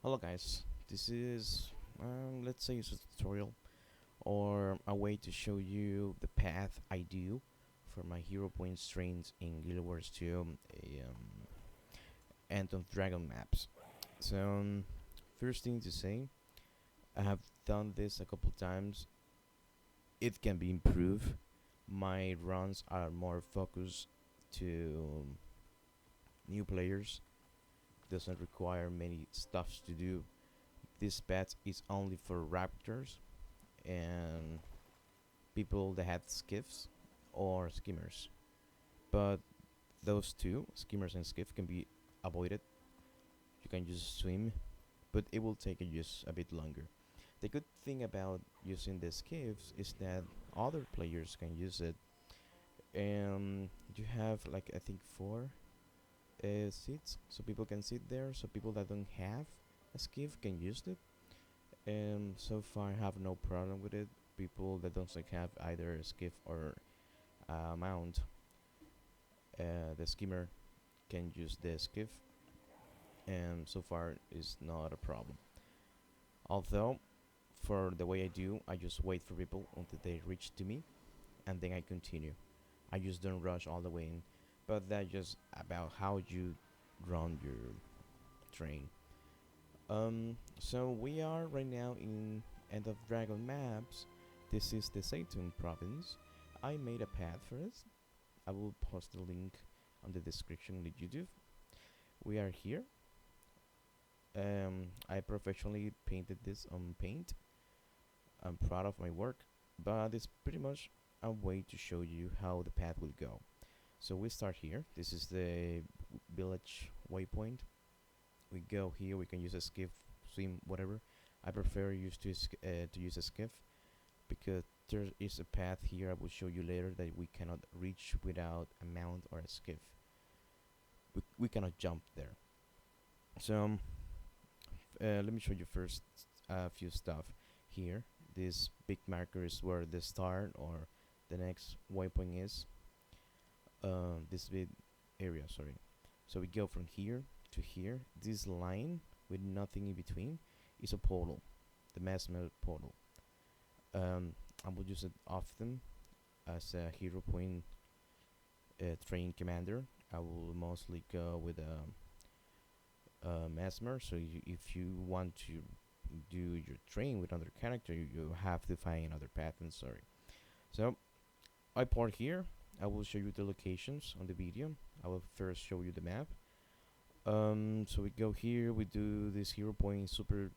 Hello guys, this is let's say it's a tutorial or a way to show you the path I do for my hero points trains in Guild Wars 2 End of Dragon maps. So first thing to say, I have done this a couple times. It can be improved. My runs are more focused to new players. Doesn't require many stuffs to do. This path is only for raptors and people that had skiffs or skimmers. But those two, skimmers and skiff, can be avoided. You can just swim, but it will take you just a bit longer. The good thing about using the skiffs is that other players can use it, and you have like I think four seats, so people can sit there. So people that don't have a skiff can use it. And so far, I have no problem with it. People that don't like have either a skiff or mount, the skimmer can use the skiff, and so far is not a problem. Although, for the way I do, I just wait for people until they reach to me, and then I continue. I just don't rush all the way in, but that's just about how you run your train. So we are right now in End of Dragon maps. This is the Seitung province. I made a path for us. I will post the link on the description on the YouTube. We are here. I professionally painted this on Paint. I'm proud of my work, but it's pretty much a way to show you how the path will go. So we start here. This is the village waypoint. We go here. We can use a skiff, swim, whatever. I prefer to use a skiff because there is a path here I will show you later that we cannot reach without a mount or a skiff. We cannot jump there. So let me show you first a few stuff here. This big marker is where the start or the next waypoint is. This big area, sorry. So we go from here to here. This line with nothing in between is a portal, the mass mode portal. I will use it often as a hero point train commander. I will mostly go with a Mesmer. So if you want to do your train with another character, you have to find another path. And sorry. So I port here. I will show you the locations on the video. I will first show you the map. So we go here. We do this hero point super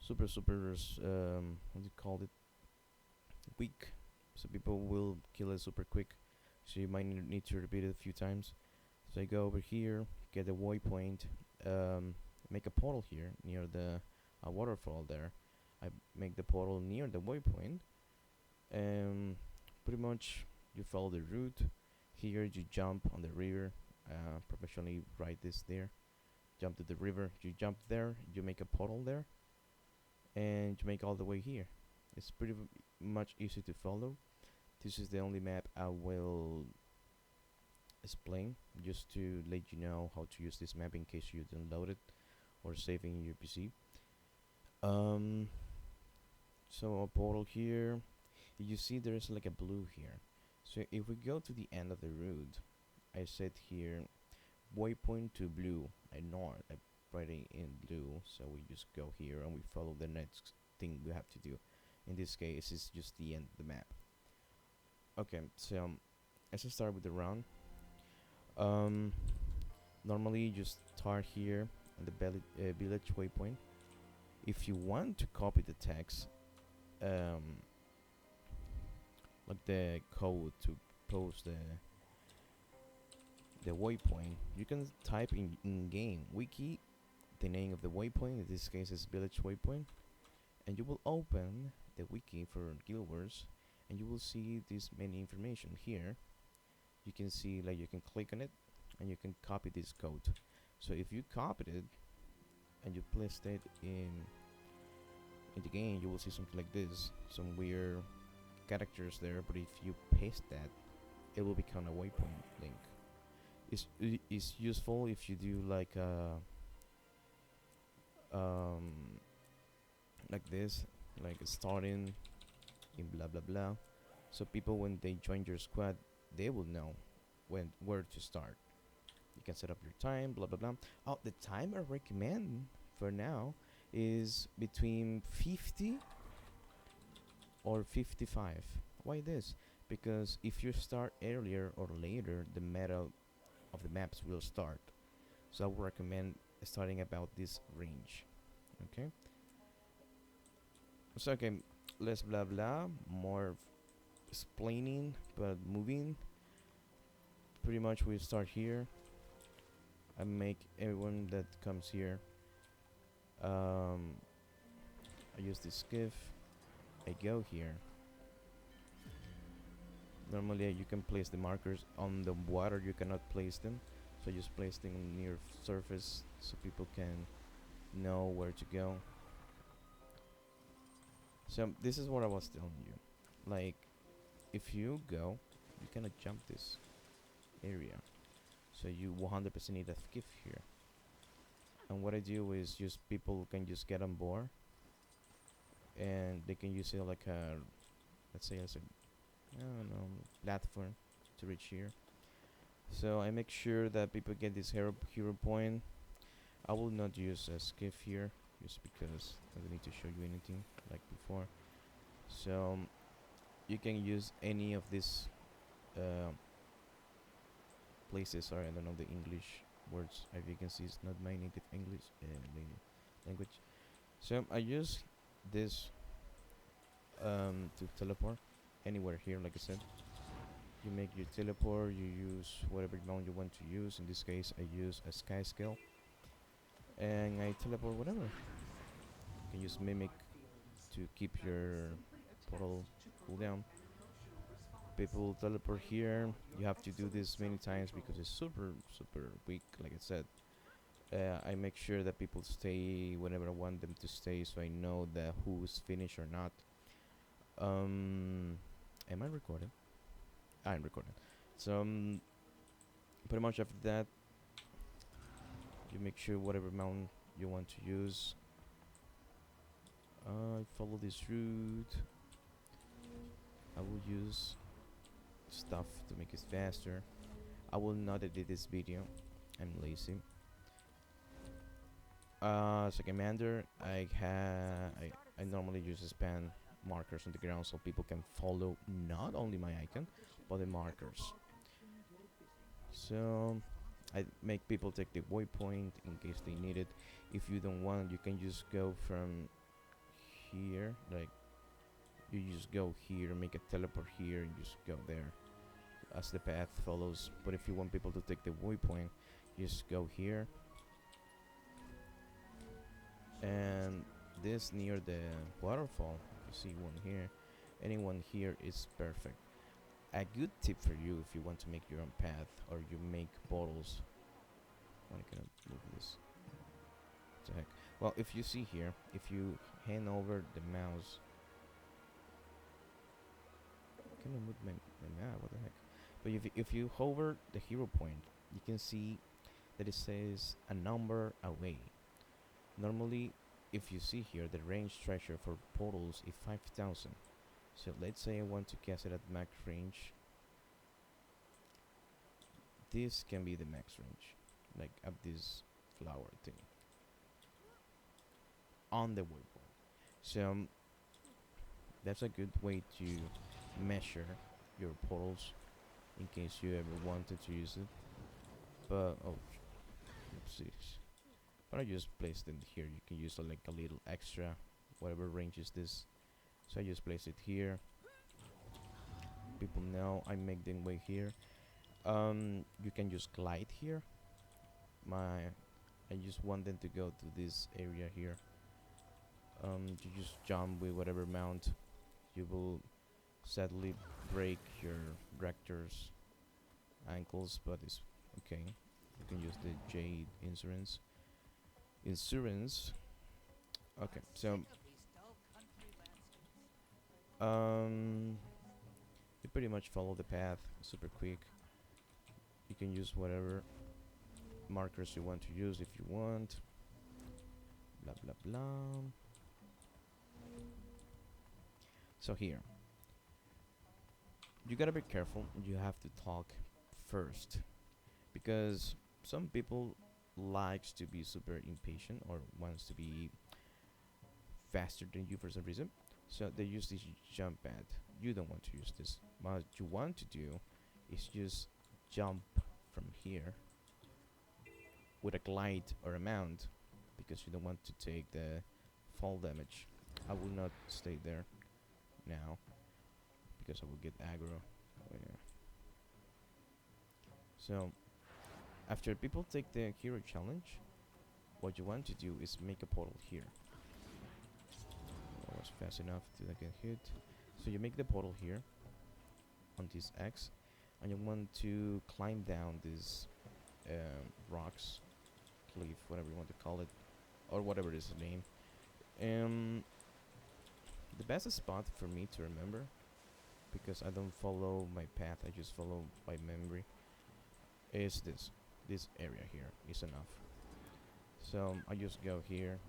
what do you call it, weak, so people will kill it super quick, so you might need to repeat it a few times. So I go over here, get a waypoint, make a portal here near the waterfall there. I make the portal near the waypoint, and pretty much you follow the route. Here you jump on the river. Professionally write this there. Jump to the river. You jump there. You make a portal there, and you make all the way here. It's pretty much easy to follow. This is the only map I will explain, just to let you know how to use this map in case you download it or save in your PC. Um, so a portal here. You see there's like a blue here. So if we go to the end of the route, I set here waypoint to blue and north. I write it in blue, so we just go here and we follow the next thing we have to do. In this case, it's just the end of the map. Okay, so let's start with the run. Um, Normally you just start here on the village waypoint. If you want to copy the text, like the code to post the waypoint, you can type in game wiki the name of the waypoint. In this case, is village waypoint, and you will open the wiki for Guild Wars, and you will see this many information here. You can see, like, you can click on it and you can copy this code. So if you copied it and you placed it in the game, you will see something like this, some weird characters there. But if you paste that, it will become a waypoint link. It's useful if you do like um, like this, like starting in blah blah blah. So people when they join your squad, they will know where to start. You can set up your time, blah blah blah. Oh, the time I recommend for now is between 50 or 55. Why this? Because if you start earlier or later, the meta of the maps will start. So I would recommend starting about this range. Okay. So okay, less blah blah, more explaining, but moving. Pretty much we start here. I make everyone that comes here. Um, I use this skiff. I go here. Normally you can place the markers on the water. You cannot place them, so just place them near surface so people can know where to go. So this is what I was telling you. Like, if you go, you cannot jump this area. So you 100% need a skiff here. And what I do is just people can just get on board, and they can use it like a, let's say as a, I don't know, platform to reach here. So I make sure that people get this hero point. I will not use a skiff here just because I don't need to show you anything like before. So you can use any of these uh, places. Sorry, I don't know the English words. As you can see, it's not my native English language. So I use this to teleport anywhere here. Like I said, you make your teleport. You use whatever amount you want to use. In this case, I use a sky scale, and I teleport whatever. You can use mimic to keep your portal cooldown. People teleport here. You have to do this many times because it's super weak. Like I said, I make sure that people stay whenever I want them to stay, so I know that who's finished or not. Am I recording? I'm recording. So pretty much after that, you make sure whatever mount you want to use. Follow this route. I will use stuff to make it faster. I will not edit this video. I'm lazy. As a commander, I normally use span markers on the ground so people can follow not only my icon but the markers. So I make people take the waypoint in case they need it. If you don't want, you can just go from here, like you just go here, make a teleport here, and just go there as the path follows. But if you want people to take the waypoint, just go here, and this near the waterfall, you see one here, anyone here is perfect. A good tip for you if you want to make your own path or you make portals. Why can I move this? What the heck? Well, if you see here, if you hand over the mouse, can I move my map? What the heck? But if you hover the hero point, you can see that it says a number away. Normally, if you see here, the range treasure for portals is 5,000. So let's say I want to cast it at max range. This can be the max range, like up this flower thing on the waypoint. So that's a good way to measure your portals in case you ever wanted to use it. But oh, oopsies. But I just placed it here. You can use like a little extra, whatever range is this. So I just place it here. People know I make them way here. You can just glide here. I just want them to go to this area here. You just jump with whatever mount. You will sadly break your rector's ankles, but it's okay. You can use the Jade insurance. Okay, so you pretty much follow the path super quick. You can use whatever markers you want to use if you want. Blah blah blah. So here, you gotta be careful. You have to talk first because some people likes to be super impatient or wants to be faster than you for some reason. So they use this jump pad. You don't want to use this. What you want to do is just jump from here with a glide or a mount because you don't want to take the fall damage. I will not stay there now because I will get aggro. Oh, yeah. So after people take the hero challenge, what you want to do is make a portal here. That was fast enough to not get hit. So you make the portal here on this X, and you want to climb down these rocks, cliff, whatever you want to call it, or whatever is the name. The best spot for me to remember, because I don't follow my path, I just follow by memory, is this. This area here is enough. So I just go here,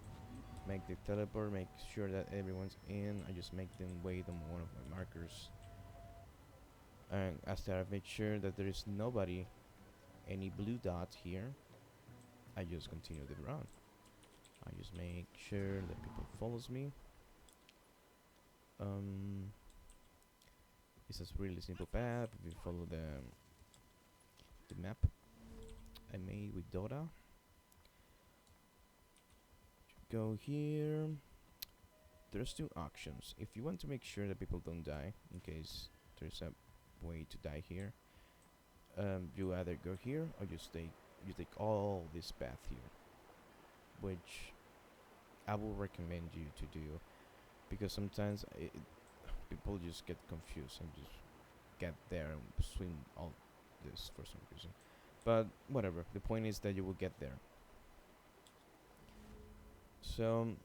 make the teleport, make sure that everyone's in. I just make them wait on one of my markers. And after I make sure that there is nobody, any blue dot here, I just continue the run. I just make sure that people follows me. It's a really simple path. We follow the map I made with Dota. Go here. There's two options. If you want to make sure that people don't die, in case there's a way to die here, you either go here or you take all this path here, which I will recommend you to do, because sometimes people just get confused and just get there and swing all this for some reason. But whatever, the point is that you will get there. So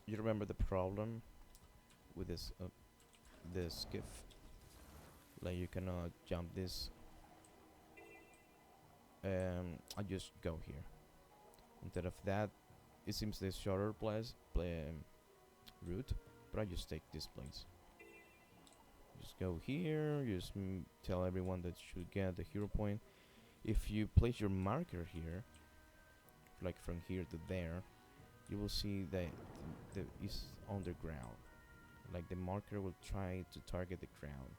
you remember the problem with this skiff, like you cannot jump this. I just go here. Instead of that, it seems the shorter route, but I just take this place. Just go here, just tell everyone that should get the hero point. If you place your marker here, like from here to there, you will see that it's underground. Like the marker will try to target the ground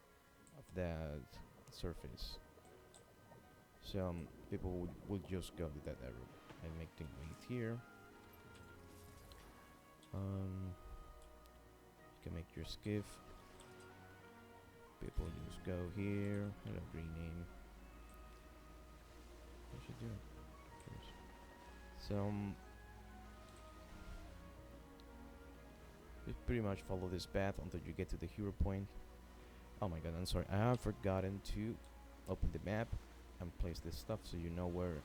of that surface. So people will just go with that arrow and make them wait here. You can make your skiff. People just go here. Hello, green name. What should do? So you pretty much follow this path until you get to the hero point. Oh my god, I'm sorry. I have forgotten to open the map and place this stuff so you know where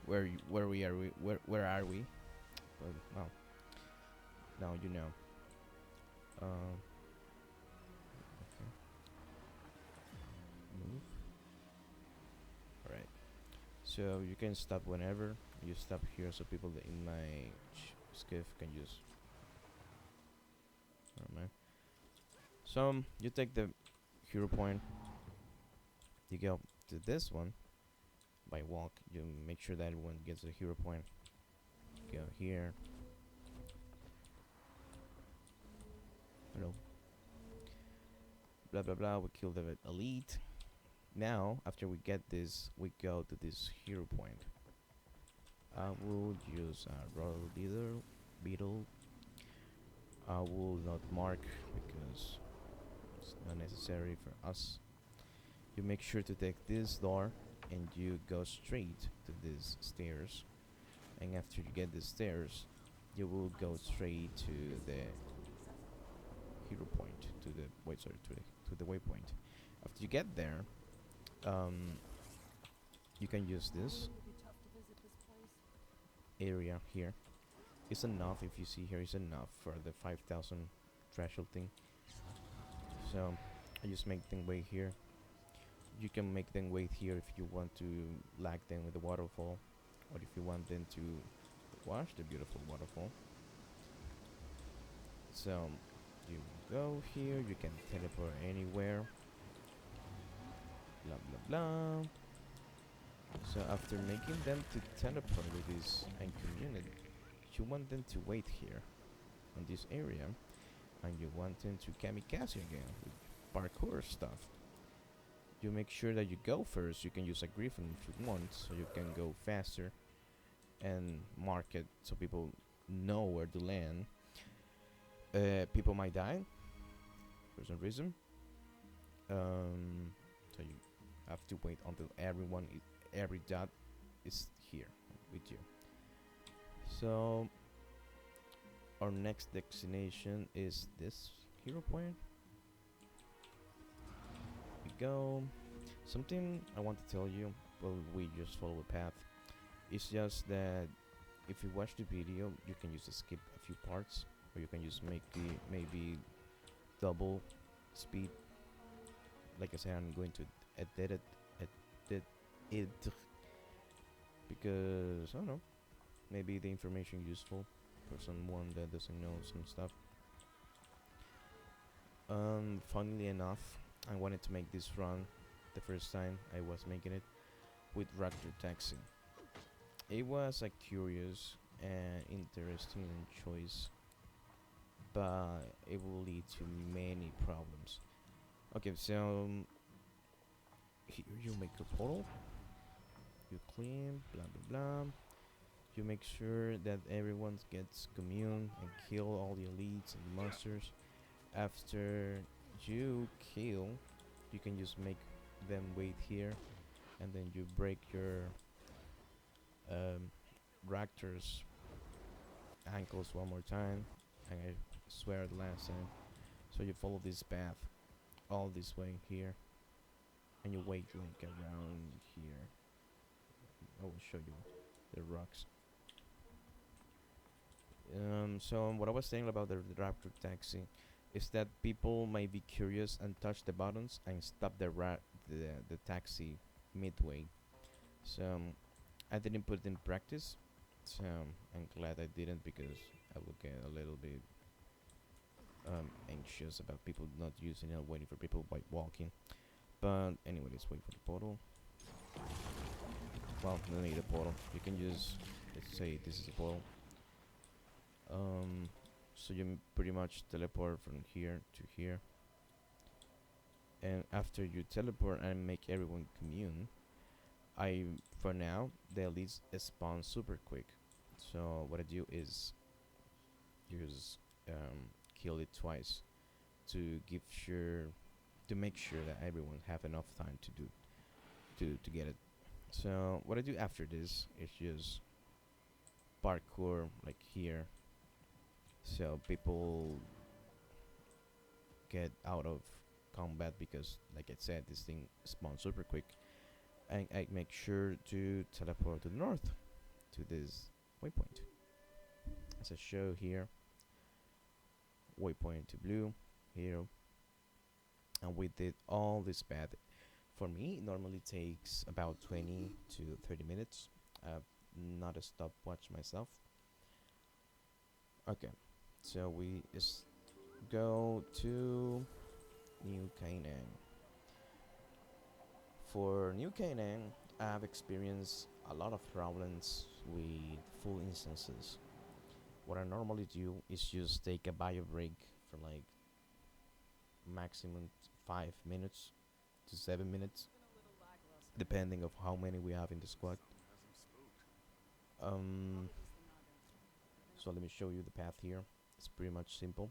we are. Where are we? But well, now you know. Okay. Move. Alright. So you can stop whenever. You stop here so people that in my skiff can use. Alright. So you take the hero point. You go to this one by walk. You make sure that everyone gets a hero point. Go here. Hello. Blah blah blah. We kill the elite. Now, after we get this, we go to this hero point. I will use a royal leader beetle. I will not mark because it's not necessary for us. You make sure to take this door and you go straight to these stairs. And after you get the stairs, you will go straight to the hero point, to the waypoint. After you get there, you can use this area here. It's enough. If you see here, it's enough for the 5,000 threshold thing. So I just make them wait here. You can make them wait here if you want to lag them with the waterfall, or if you want them to watch the beautiful waterfall. So you go here, you can teleport anywhere, blah blah blah. So after making them to teleport with this and commune, you want them to wait here on this area, and you want them to kamikaze again with parkour stuff. You make sure that you go first. You can use a griffin if you want, so you can go faster and mark it so people know where to land. People might die for some reason, so you have to wait until every dot is here with you. So our next destination is this hero point. We go. Something I want to tell you. Well, we just follow a path. It's just that if you watch the video, you can just skip a few parts, or you can just make the maybe double speed. Like I said, I'm going to edit it because I don't know. Maybe the information useful for someone that doesn't know some stuff. Funnily enough, I wanted to make this run the first time I was making it with Raptor Taxi. It was a curious and interesting choice, but it will lead to many problems. Okay, so here you make a portal, you clean, blah blah blah. You make sure that everyone gets commune and kill all the elites and the monsters. After you kill, you can just make them wait here, and then you break your raptor's ankles one more time, and I swear the last time. So you follow this path all this way here, and you wait like around here. I will show you the rocks. So what I was saying about the Raptor Taxi is that people might be curious and touch the buttons and stop the taxi midway. So I didn't put it in practice. So I'm glad I didn't, because I would get a little bit anxious about people not using it, waiting for people by walking. But anyway, let's wait for the portal. Well, no need a portal. You can use, let's say this is a portal. So you pretty much teleport from here to here, and after you teleport and make everyone commune, for now the elites spawn super quick. So what I do is use kill it twice to make sure that everyone have enough time to do to get it. So what I do after this is just parkour like here, so people get out of combat, because like I said, this thing spawns super quick, and I make sure to teleport to the north to this waypoint. As I show here, waypoint to blue here, and we did all this path. For me, it normally takes about 20 to 30 minutes. Not a stopwatch myself. Okay, so we just go to New Kaineng. For New Kaineng, I have experienced a lot of problems with full instances. What I normally do is just take a bio break for like maximum 5 minutes to 7 minutes, depending of how many we have in the squad. Um, so let me show you the path here. It's pretty much simple.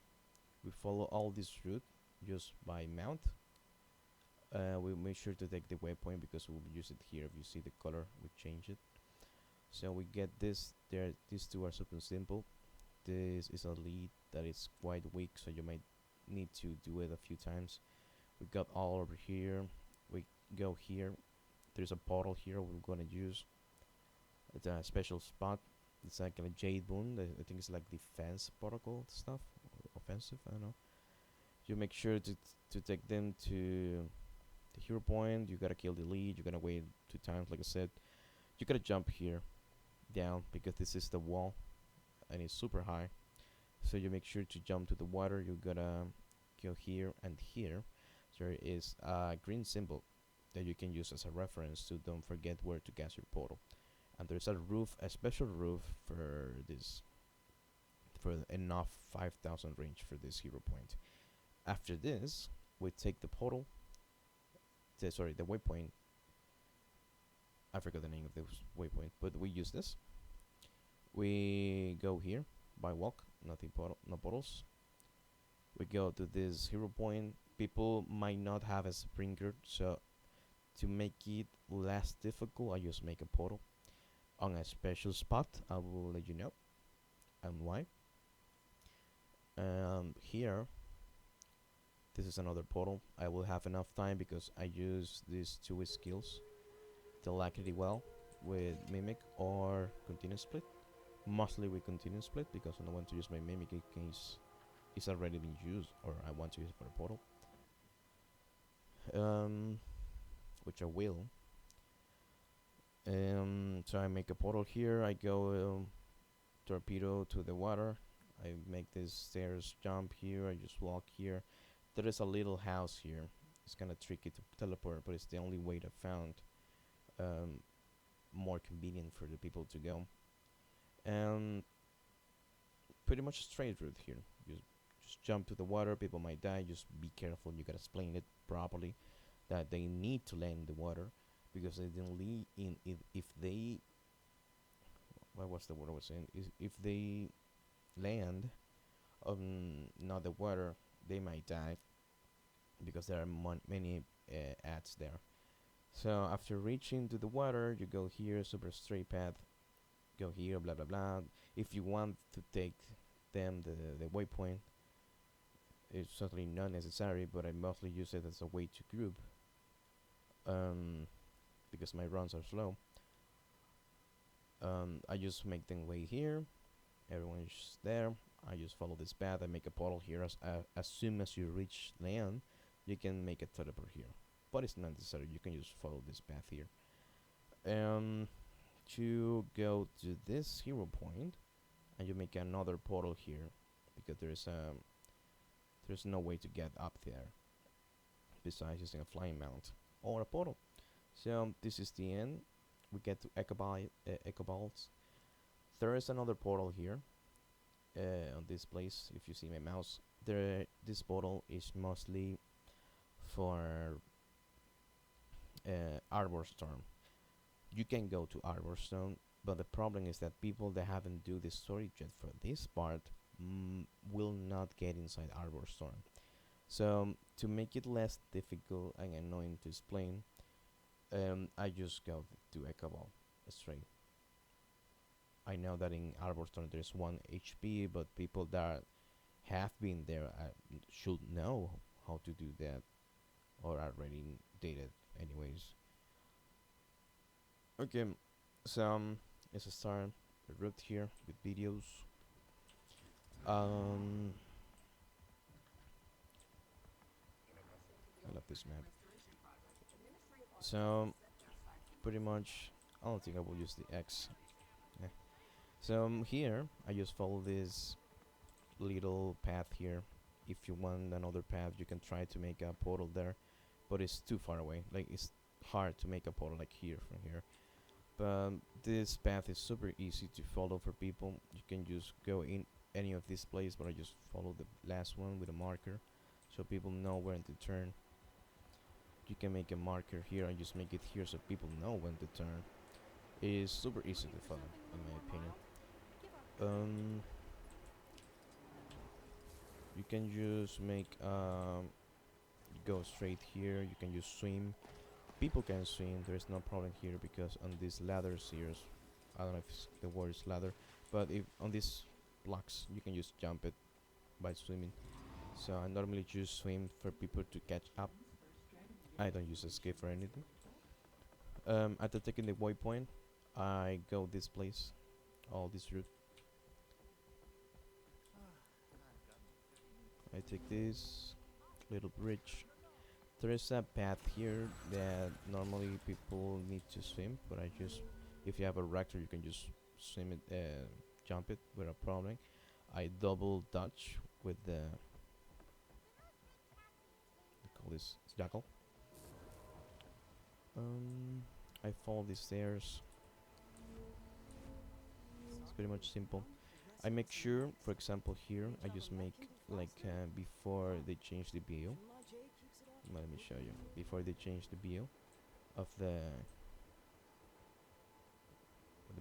We follow all this route just by mount. We make sure to take the waypoint, because we'll use it here. If you see the color, we change it. So we get this there. These two are super simple. This is a lead that is quite weak, so you might need to do it a few times. We got all over here. We go here. There's a portal here we're gonna use. It's a special spot. It's like a jade boon. I think it's like defense protocol stuff, offensive. I don't know. You make sure to take them to the hero point. You gotta kill the lead. You gotta wait 2 times, like I said. You gotta jump here. down because this is the wall and it's super high. So you make sure to jump to the water. You gotta go here and here. There is a green symbol that you can use as a reference to don't forget where to cast your portal. And there's a roof, a special roof for this, for enough 5,000 range for this hero point. After this, we take the portal, the waypoint. I forgot the name of this waypoint, but we use this. We go here by walk, nothing no portals. We go to this hero point. People might not have a sprinkler, so to make it less difficult, I just make a portal on a special spot. I will let you know and why. Here, this is another portal. I will have enough time because I use these two skills, Alacrity well with Mimic or Continuous Split. Mostly with Continuous Split because I don't want to use my Mimic in case it's already been used or I want to use it for a portal. Which I will. So I make a portal here. I go torpedo to the water. I make this stairs jump here. I just walk here. There is a little house here. It's kind of tricky to teleport, but it's the only way I found more convenient for the people to go. And pretty much straight route here. You just jump to the water. People might die. Just be careful. You gotta explain it properly that they need to land in the water because they didn't leave in. If they, what was the word I was saying? Is if they land on not the water, they might die because there are many ads there. So after reaching to the water, you go here, super straight path, go here, blah blah blah. If you want to take them the waypoint, it's certainly not necessary, but I mostly use it as a way to group. Because my runs are slow. I just make them way here. Everyone is there. I just follow this path. I make a portal here. As soon as you reach land, you can make a teleport here. But it's not necessary. You can just follow this path here. To go to this hero point, and you make another portal here because there's no way to get up there besides using a flying mount or a portal. So this is the end. We get to Echovalds. There is another portal here on this place. If you see my mouse, this portal is mostly for Arbor Storm. You can go to Arbor Storm, but the problem is that people that haven't do the story yet for this part will not get inside Arbor Storm. So to make it less difficult and annoying to explain, I just go to Echovald straight. I know that in Arbor Storm there's 1 HP, but people that have been there should know how to do that or already did it anyways. Okay, so let's start the route here with videos. I love this map. So pretty much I don't think I will use the X. Yeah. So here I just follow this little path here. If you want another path, you can try to make a portal there, but it's too far away. Like it's hard to make a portal like here from here. But this path is super easy to follow for people. You can just go in any of these places, but I just follow the last one with a marker so people know when to turn. You can make a marker here and just make it here so people know when to turn. It is super easy to follow in my opinion. You can just make go straight here. You can just swim. People can swim. There is no problem here because on these ladders here, I don't know if the word is ladder, but if on these blocks you can just jump it by swimming. So I normally choose swim for people to catch up. I don't use escape for anything. After taking the waypoint, I go this place, all this route. I take this little bridge. There is a path here that normally people need to swim, but I just, if you have a reactor, you can just swim it, jump it without problem. I double dodge with the call this jackal. I follow the stairs. It's pretty much simple. I make sure, for example, here I just make like before they change the view. Let me show you. Before they change the view of the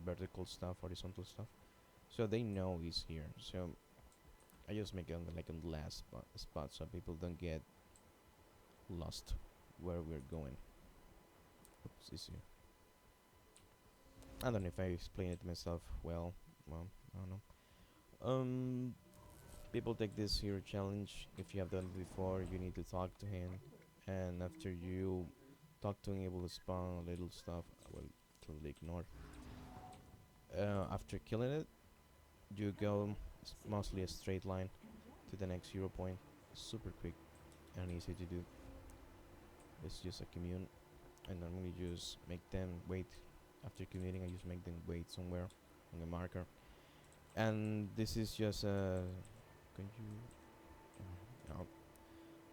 vertical stuff, horizontal stuff, so they know he's here. So I just make it on like on the last spot, so people don't get lost where we're going. Oops, it's here. I don't know if I explain it myself well. Well, I don't know. People take this here challenge. If you have done it before, you need to talk to him, and after you talk to him, able to spawn a little stuff. I will totally ignore. After killing it, you go mostly a straight line to the next 0 point. Super quick and easy to do. It's just a commune, and normally just make them wait. After commuting, I just make them wait somewhere on the marker. And this is just a. Can you? No.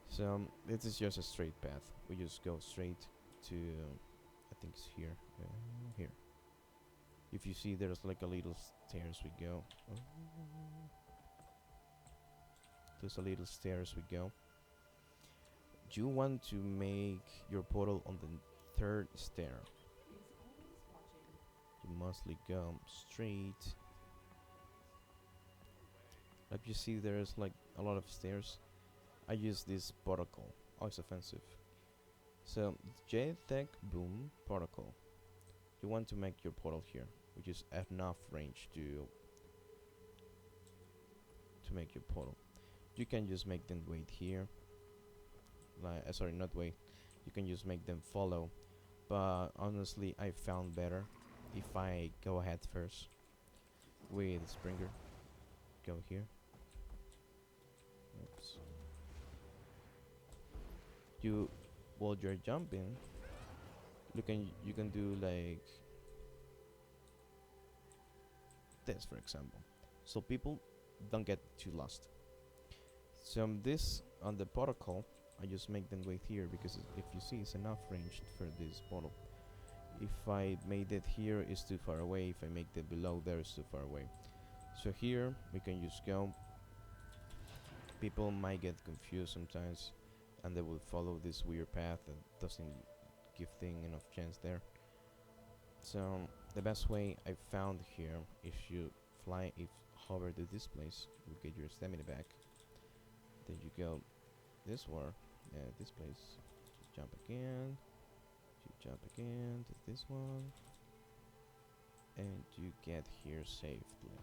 So this is just a straight path. We just go straight to. I think it's here. Here. If you see, there's like a little stairs we go. There's a little stairs we go. You want to make your portal on the third stair. You mostly go straight. Like you see, there's like a lot of stairs. I use this protocol. Oh, it's offensive. So J-Tech Boom protocol. You want to make your portal here, which is enough range to make your portal. You can just make them wait here. Like sorry, not wait. You can just make them follow. But honestly, I found better if I go ahead first with Springer. Go here. Oops. You, while you're jumping, you can do like this, for example, so people don't get too lost. So this on the protocol, I just make them wait here because if you see, it's enough range for this portal. If I made it here, it's too far away. If I make it below there, it's too far away. So here we can just go. People might get confused sometimes, and they will follow this weird path that doesn't give thing enough chance there. So the best way I found here, if you hover to this place, you get your stamina back. Then you go this this place. You jump again. You jump again to this one, and you get here safely.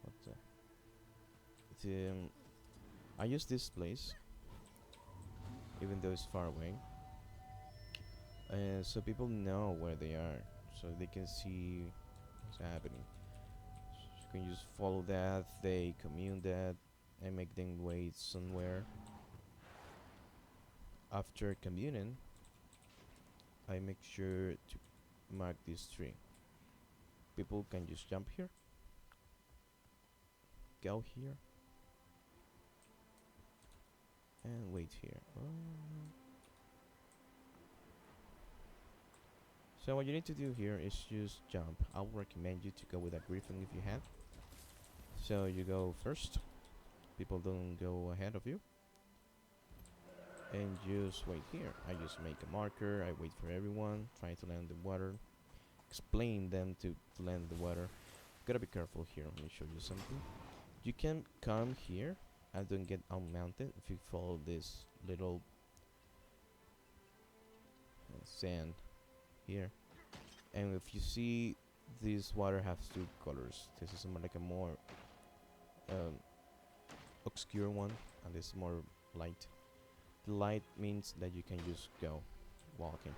What the? I use this place, even though it's far away, so people know where they are, so they can see what's happening. So you can just follow that, they commune that, and make them wait somewhere. After communing, I make sure to mark this tree. People can just jump here, go here, and wait here. So what you need to do here is just jump. I would recommend you to go with a griffin if you have. So you go first. People don't go ahead of you. And just wait here. I just make a marker. I wait for everyone. Try to land the water. Explain them to land the water. Gotta be careful here. Let me show you something. You can come here and don't get unmounted if you follow this little sand here. And if you see, this water has two colors. This is like a more obscure one, and this is more light. The light means that you can just go walking.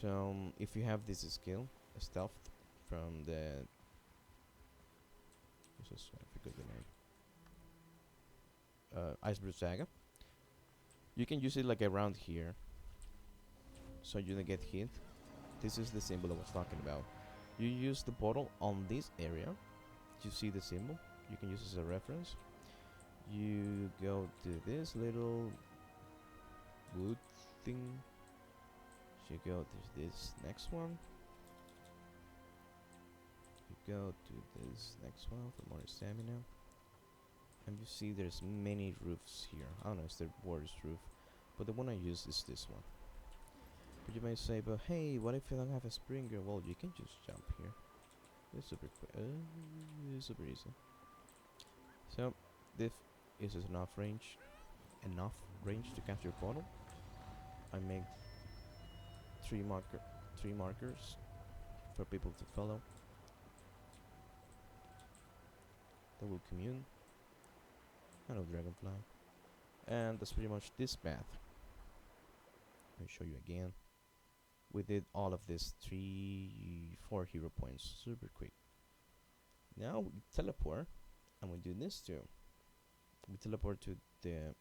So if you have this skill, stealth, from the I forgot the name. Iceberg Saga. You can use it like around here, so you don't get hit. This is the symbol I was talking about. You use the portal on this area. You see the symbol? You can use it as a reference. You go to this little wood thing. You go to this next one. You go to this next one for more stamina. And you see there's many roofs here. I don't know if it's the worst roof, but the one I use is this one. But you may say, but hey, what if I don't have a springer? Well, you can just jump here. It's super quick. It's super easy. So, this is enough range to catch your portal. I make three markers for people to follow. They will commune. Hello, dragonfly. And that's pretty much this path. Let me show you again. We did all of this 4 hero points super quick. Now we teleport, and we do this too. We teleport to the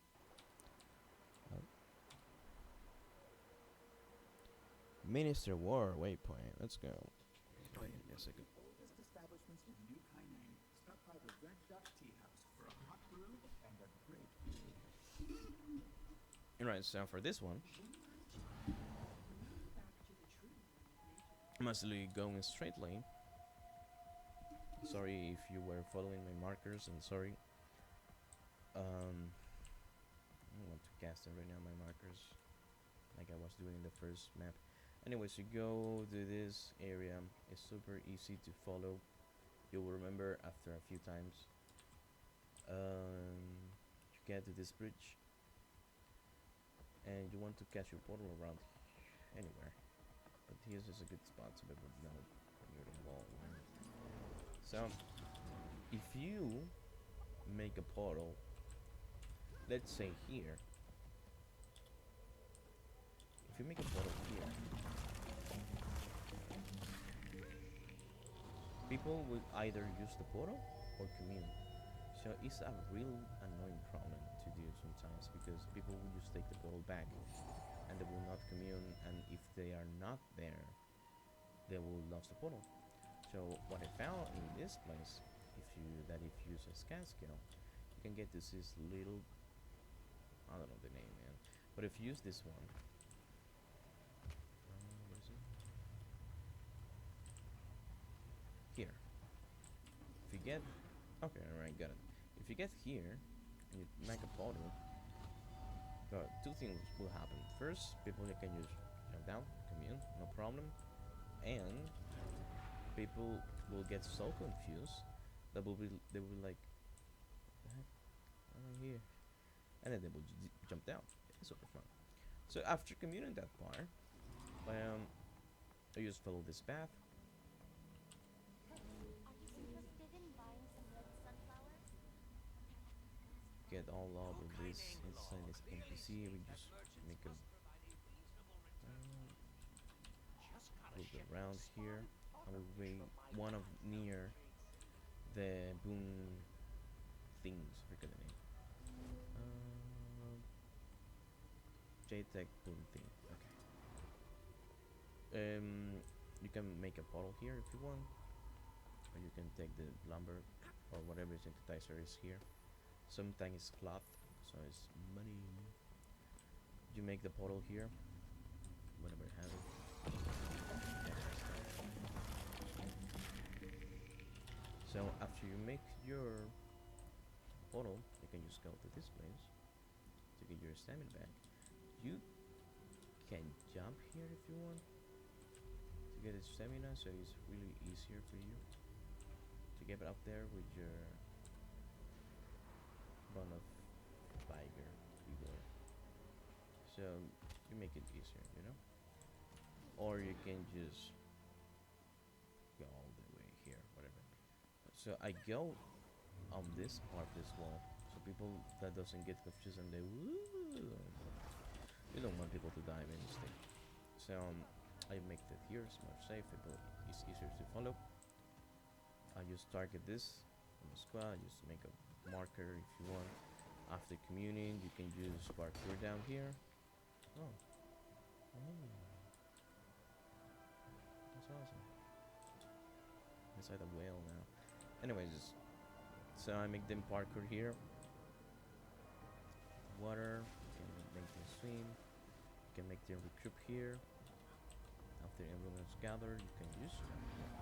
Minister War waypoint. Let's go. Oh, yeah, a second. Oldest establishments in New Kaineng. Stop by the Red Duck Tea House for a hot brew and a great view. Alright, so for this one, I'm actually going a straight lane. Sorry if you were following my markers, and sorry. I don't want to cast them right now, my markers, like I was doing in the first map. Anyways, you go to this area. It's super easy to follow. You'll remember after a few times. You get to this bridge, and you want to catch your portal around anywhere. But here's just a good spot so people know when you're involved. So, if you make a portal, let's say here. If you make a portal here, people will either use the portal or commune. So it's a real annoying problem to do sometimes, because people will just take the portal back and they will not commune, and if they are not there, they will lose the portal. So what I found in this place, if you use a scan skill, you can get this little, I don't know the name, man, but if you use this one, what is it? Here. If you get, okay, alright, got it. If you get here and you make a portal, two things will happen. First, people can just jump down, commune, no problem, and people will get so confused that they will like, what the heck? I'm here, and then they will jump down. It's super fun. So after communing that part, I just follow this path. Get all of this inside this NPC. We just make a move around here, and we'll be one of near the boom things. I forget the name. JTech boom thing. Okay. You can make a portal here if you want, or you can take the lumber or whatever synthesizer is here. Sometimes it's cloth, so it's money. You make the portal here, whatever it has. So after you make your portal, you can just go to this place to get your stamina back. You can jump here if you want to get the stamina, so it's really easier for you to get up there with your run of Tiger Igor. So you make it easier, you know? Or you can just go all the way here, whatever. So I go on this part of this wall, so people that doesn't get confused and they you don't want people to die by mistake. So I make that here, it's more safe, it's easier to follow. I just target this on the squad, just make a marker if you want. After communing, you can use parkour down here. Oh. That's awesome. inside a whale now. Anyways, so I make them parkour here. Water, you can make them swim. You can make them recruit here. After everyone is gathered, you can use them here.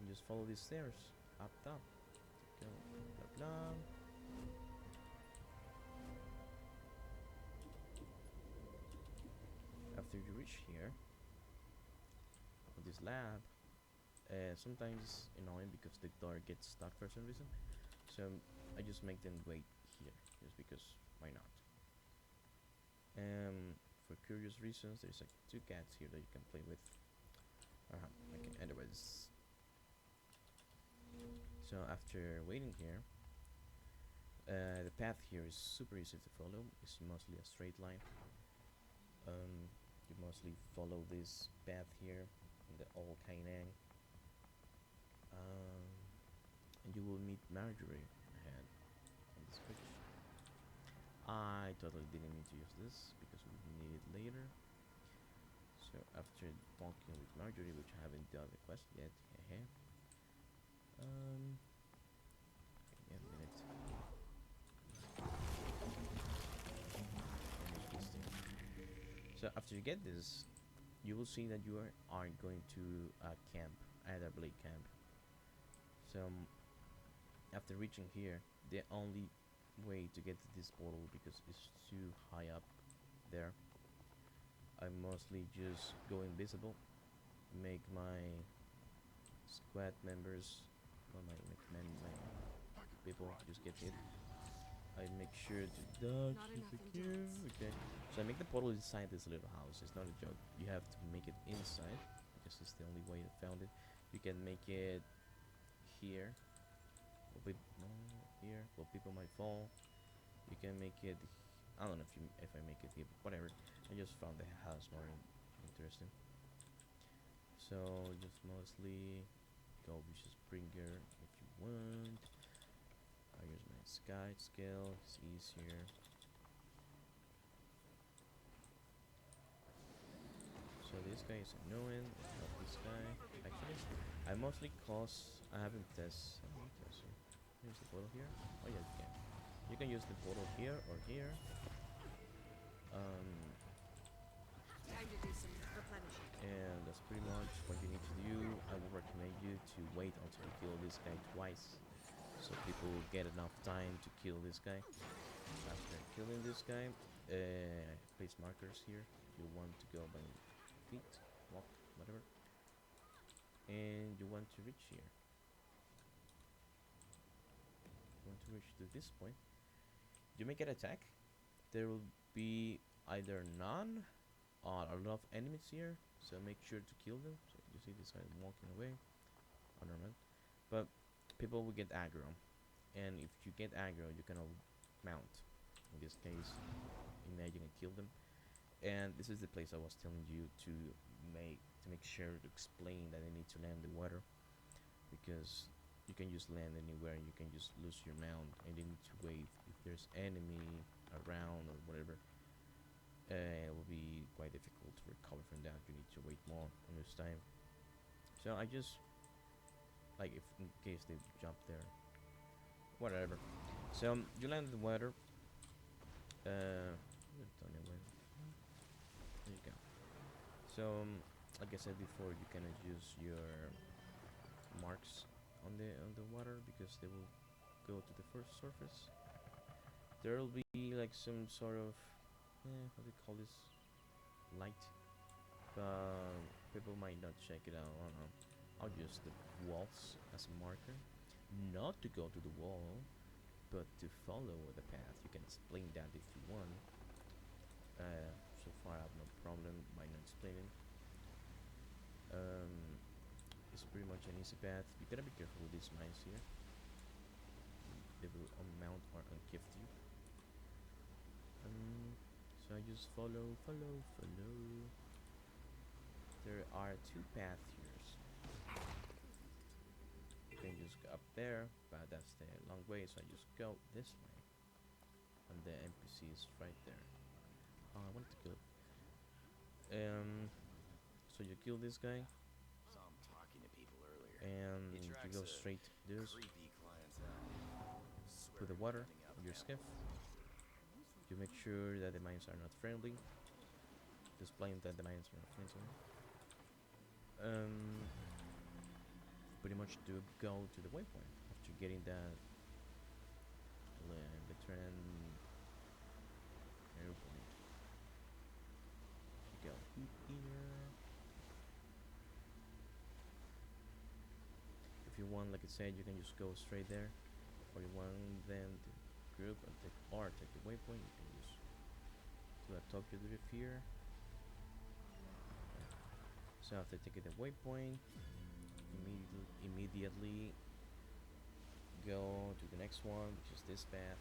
And just follow these stairs up top. Go blah blah. After you reach here, with this lab, sometimes it's annoying because the door gets stuck for some reason. So I just make them wait here, just because why not? For curious reasons, there's like 2 cats here that you can play with. Okay, anyways. So after waiting here, the path here is super easy to follow. It's mostly a straight line. You mostly follow this path here in the old Kaineng. And you will meet Marjorie ahead on this bridge. I totally didn't need to use this because we need it later. So after talking with Marjorie, which I haven't done the quest yet, yeah, a minute. So after you get this, you will see that you are going to a camp, either blade camp. So after reaching here, the only way to get to this portal, because it's too high up there, I mostly just go invisible, make my squad members, well, my people just get hit. I make sure to dodge here. Okay, so I make the portal inside this little house. It's not a joke. You have to make it inside because it's the only way I found it. You can make it here. Here, well, people might fall. You can make it. I don't know if I make it here, but whatever. I just found the house more interesting. So just mostly go with Springer if you want. I use my sky skill. It's easier. So this guy is annoying. Not this guy. Actually, I mostly cause I haven't tested. Use the portal here. Oh yeah, you can. You can use the portal here or here. Time to do some replenishing. And that's pretty much what you need to do. I would recommend you to wait until you kill this guy twice, so people get enough time to kill this guy. After killing this guy, place markers here if you want to go by feet, walk, whatever, and you want to reach here. Want to reach to this point, you make an attack. There will be either none or a lot of enemies here, so make sure to kill them. So you see this guy walking away, unarmed, but people will get aggro, and if you get aggro, you cannot mount. In this case, imagine and kill them. And this is the place I was telling you to make sure to explain that I need to land the water, because you can just land anywhere and you can just lose your mount, and you need to wait if there's enemy around or whatever. It will be quite difficult to recover from that. You need to wait more on this time. So I just, like, if in case they jump there, whatever. So you land the water. There you go. So like I said before, you cannot use your marks on the water because they will go to the first surface. There will be like some sort of how do you call this, light, but people might not check it out. I don't know. I'll use the walls as a marker, not to go to the wall, but to follow the path. You can explain that if you want. So far I have no problem by not explaining. It's pretty much an easy path. You gotta be careful with these mines here. They will unmount or ungift you. So I just follow. There are 2 paths here. You can just go up there, but that's the long way, so I just go this way. And the NPC is right there. Oh, I wanted to kill it. So you kill this guy, Saw him talking to people earlier. and He you tracks go a straight to this. creepy clientele. Swear Put the to water finding out in the your skiff. animals. You make sure that the mines are not friendly. Displaying that the mines are not friendly. Um, Pretty much to go to the waypoint after getting that veteran airpoint. You go here. If you want, like I said, you can just go straight there. Or you want them to group and take the waypoint, you can just do a Tokyo drift here. So after taking the waypoint, immediately go to the next one, which is this path.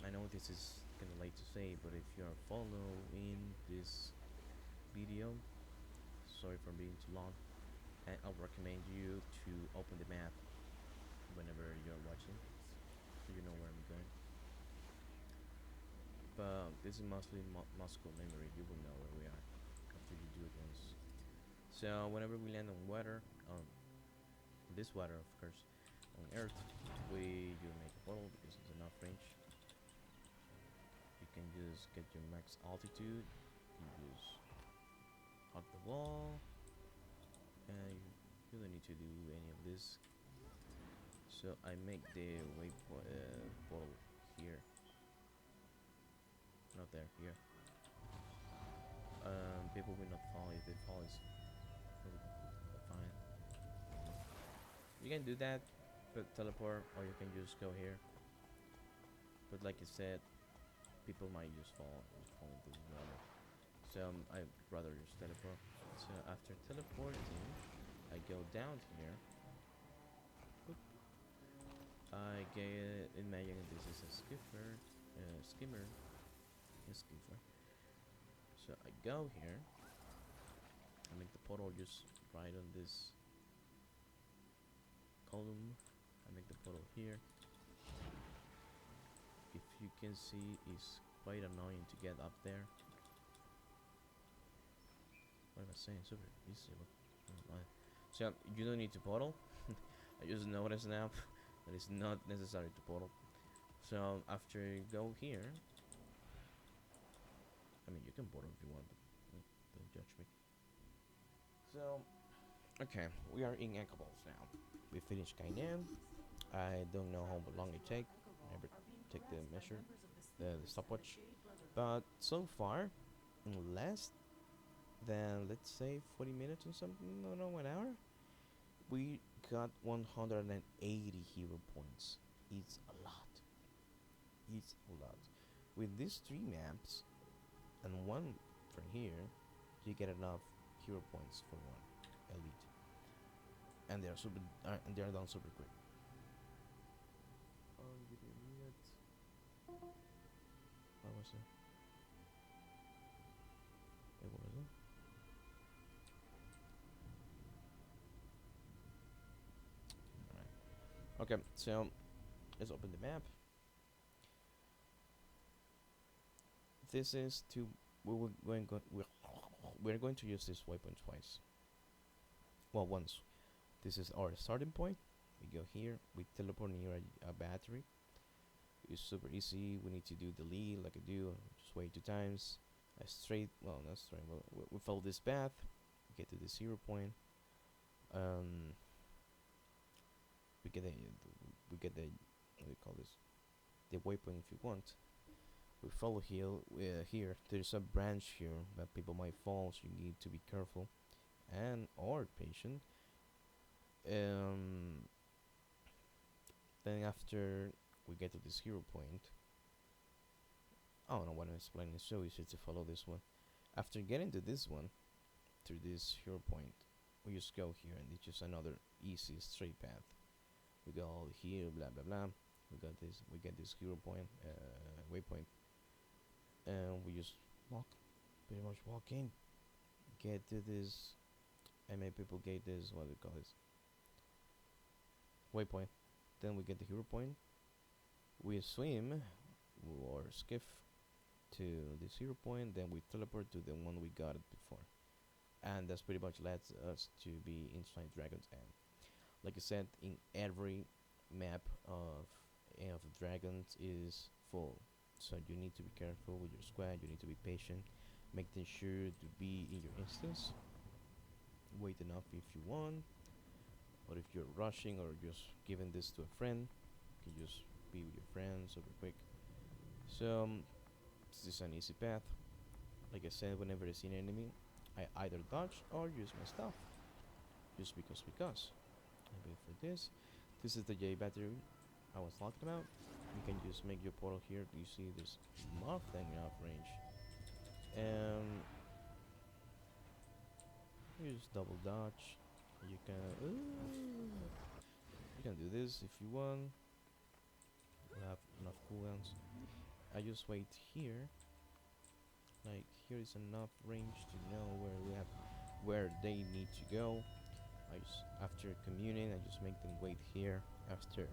I know this is kind of late to say, but if you are following this video, sorry for being too long, and I'll recommend you to open the map whenever you're watching, so you know where I'm going. But this is mostly Moscow memory. You will know where we are after you do it once. So whenever we land on water, on this water, of course, on Earth, you make a portal because it's enough range. You can just get your max altitude. You just hug the wall, and you don't need to do any of this. So I make the portal here, not there, here. People will not fall. If they fall, it's fine. You can do that, but teleport, or you can just go here. But like I said, people might just fall into the water. So I'd rather just teleport. So after teleporting, I go down here. Boop. I get imagine this is a skimmer. So I go here. I make the portal just right on this column. I make the portal here. If you can see, it's quite annoying to get up there. What am I saying? Super easy. So you don't need to portal. I just noticed now that it's not necessary to portal. So after you go here, I mean you can portal if you want, but don't judge me. So okay, we are in Echovald now. We finished Kaineng. I don't know how long it take. Never take the measure, the stopwatch. But so far, in less than let's say 40 minutes or something, no, 1 hour, we got 180 hero points. It's a lot. It's a lot. With these 3 maps and one from here, you get enough hero points for one elite, and they are done super quick. Give me a minute. What was it? Wait, what was it? Alright. Okay, so let's open the map. This is to we're going to use this waypoint twice. Well, once. This is our starting point. We go here. We teleport near a battery. It's super easy. We need to do the lead like I do. Just wait 2 times. A straight. Well, not straight. Well, we follow this path. We get to the 0 point. We get the what do you call this? The waypoint if you want. We follow here. There's a branch here that people might fall, so you need to be careful and or patient. Then after we get to this 0 point, I don't know what I'm explaining. It's so easy to follow this one. After getting to this one, through this 0 point, we just go here, and it's just another easy straight path. We go here, blah blah blah. We get this 0 point, waypoint, and we just pretty much walk in, get to this. I made people get this, what do we call this, waypoint. Then we get the 0 point. We swim or skiff to the 0 point, then we teleport to the one we got it before, and that's pretty much lets us to be inside Dragon's End. Like I said, in every map of dragons is full, so you need to be careful with your squad. You need to be patient, making sure to be in your instance. Wait enough if you want, or if you're rushing or just giving this to a friend, you can just be with your friends super quick. So this is an easy path. Like I said, whenever I see an enemy, I either dodge or use my stuff, just because. I wait for this. This is the J battery I was talking about. You can just make your portal here. You see there's nothing enough range. You just double dodge. You can you can do this if you want. You have enough cooldowns. I just wait here. Like here is enough range to know where they need to go. I just after communing, I just make them wait here. After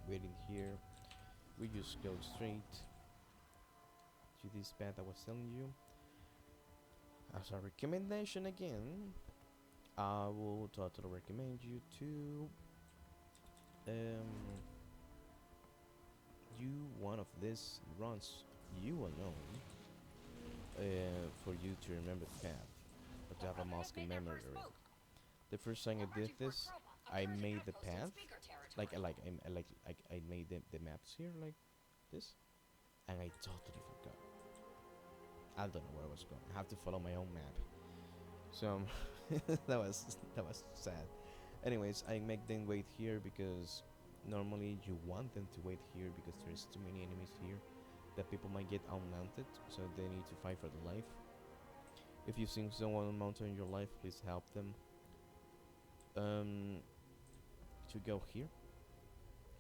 waiting here, we just go straight to this path I was telling you. As a recommendation again, I will totally recommend you to do one of these runs you alone, for you to remember the path, or to have a muscle memory. The first time I did this, I made the path I made the maps here like this, and I totally forgot. I don't know where I was going. I have to follow my own map. So that was sad. Anyways, I make them wait here because normally you want them to wait here because there's too many enemies here that people might get unmounted, so they need to fight for their life. If you've seen someone unmounted in your life, please help them. To go here,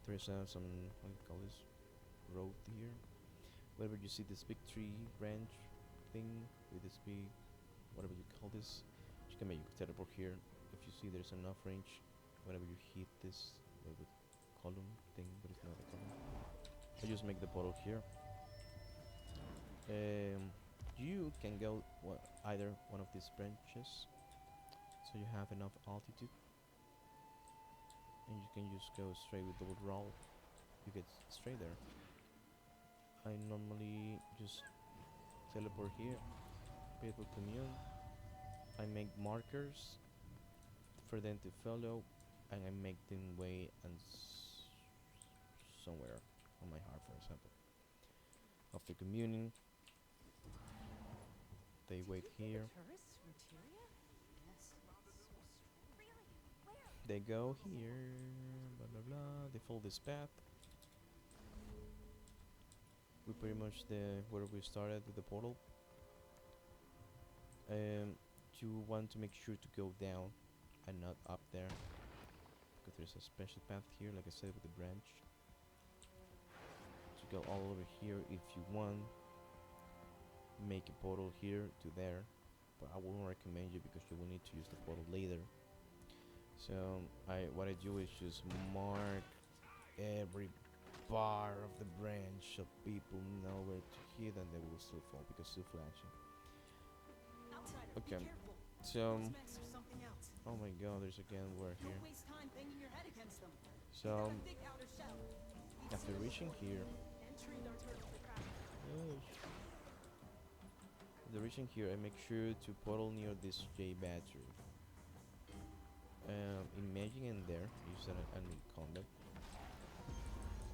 there's some what do you call this road here. Whenever you see this big tree branch thing with this big whatever you call this, you can make your teleport here. If you see there's enough range, whenever you hit this little column thing, but it's not a column, I just make the portal here. You can go either one of these branches, so you have enough altitude, and you can just go straight with double roll. You get straight there. I normally just teleport here. People commune. I make markers for them to follow, and I make them wait and somewhere on my heart, for example. After communing, they wait here. Tourists from Tyria? Yes. Really? Where? They go here. Blah blah blah. They follow this path. We pretty much where we started with the portal. You want to make sure to go down and not up there, because there's a special path here, like I said, with the branch. To go all over here if you want. Make a portal here to there, but I won't recommend you because you will need to use the portal later. So what I do is just mark every bar of the branch so people know where to hit, and they will still fall because it's still flashing. Outsider, Okay. be careful. So Those mechs are something else. oh my god, there's again war Don't here. waste time banging your head against them. So They got a big outer shell. We've after sealed it reaching fully here, and treated our turtle for crafting. after reaching here, I make sure to portal near this J battery. Imagine in there, use an enemy combat.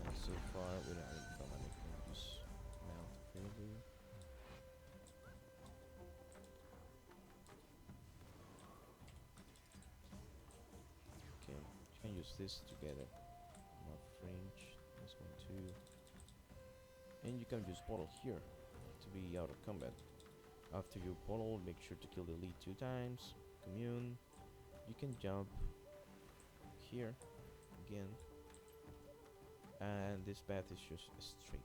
And so far, without any combat, I can just mount freely. Okay, you can use this together. Enough range. This one too. And you can use portal here to be out of combat. After you portal, make sure to kill the elite 2 times. Commune. You can jump here again, and this path is just straight.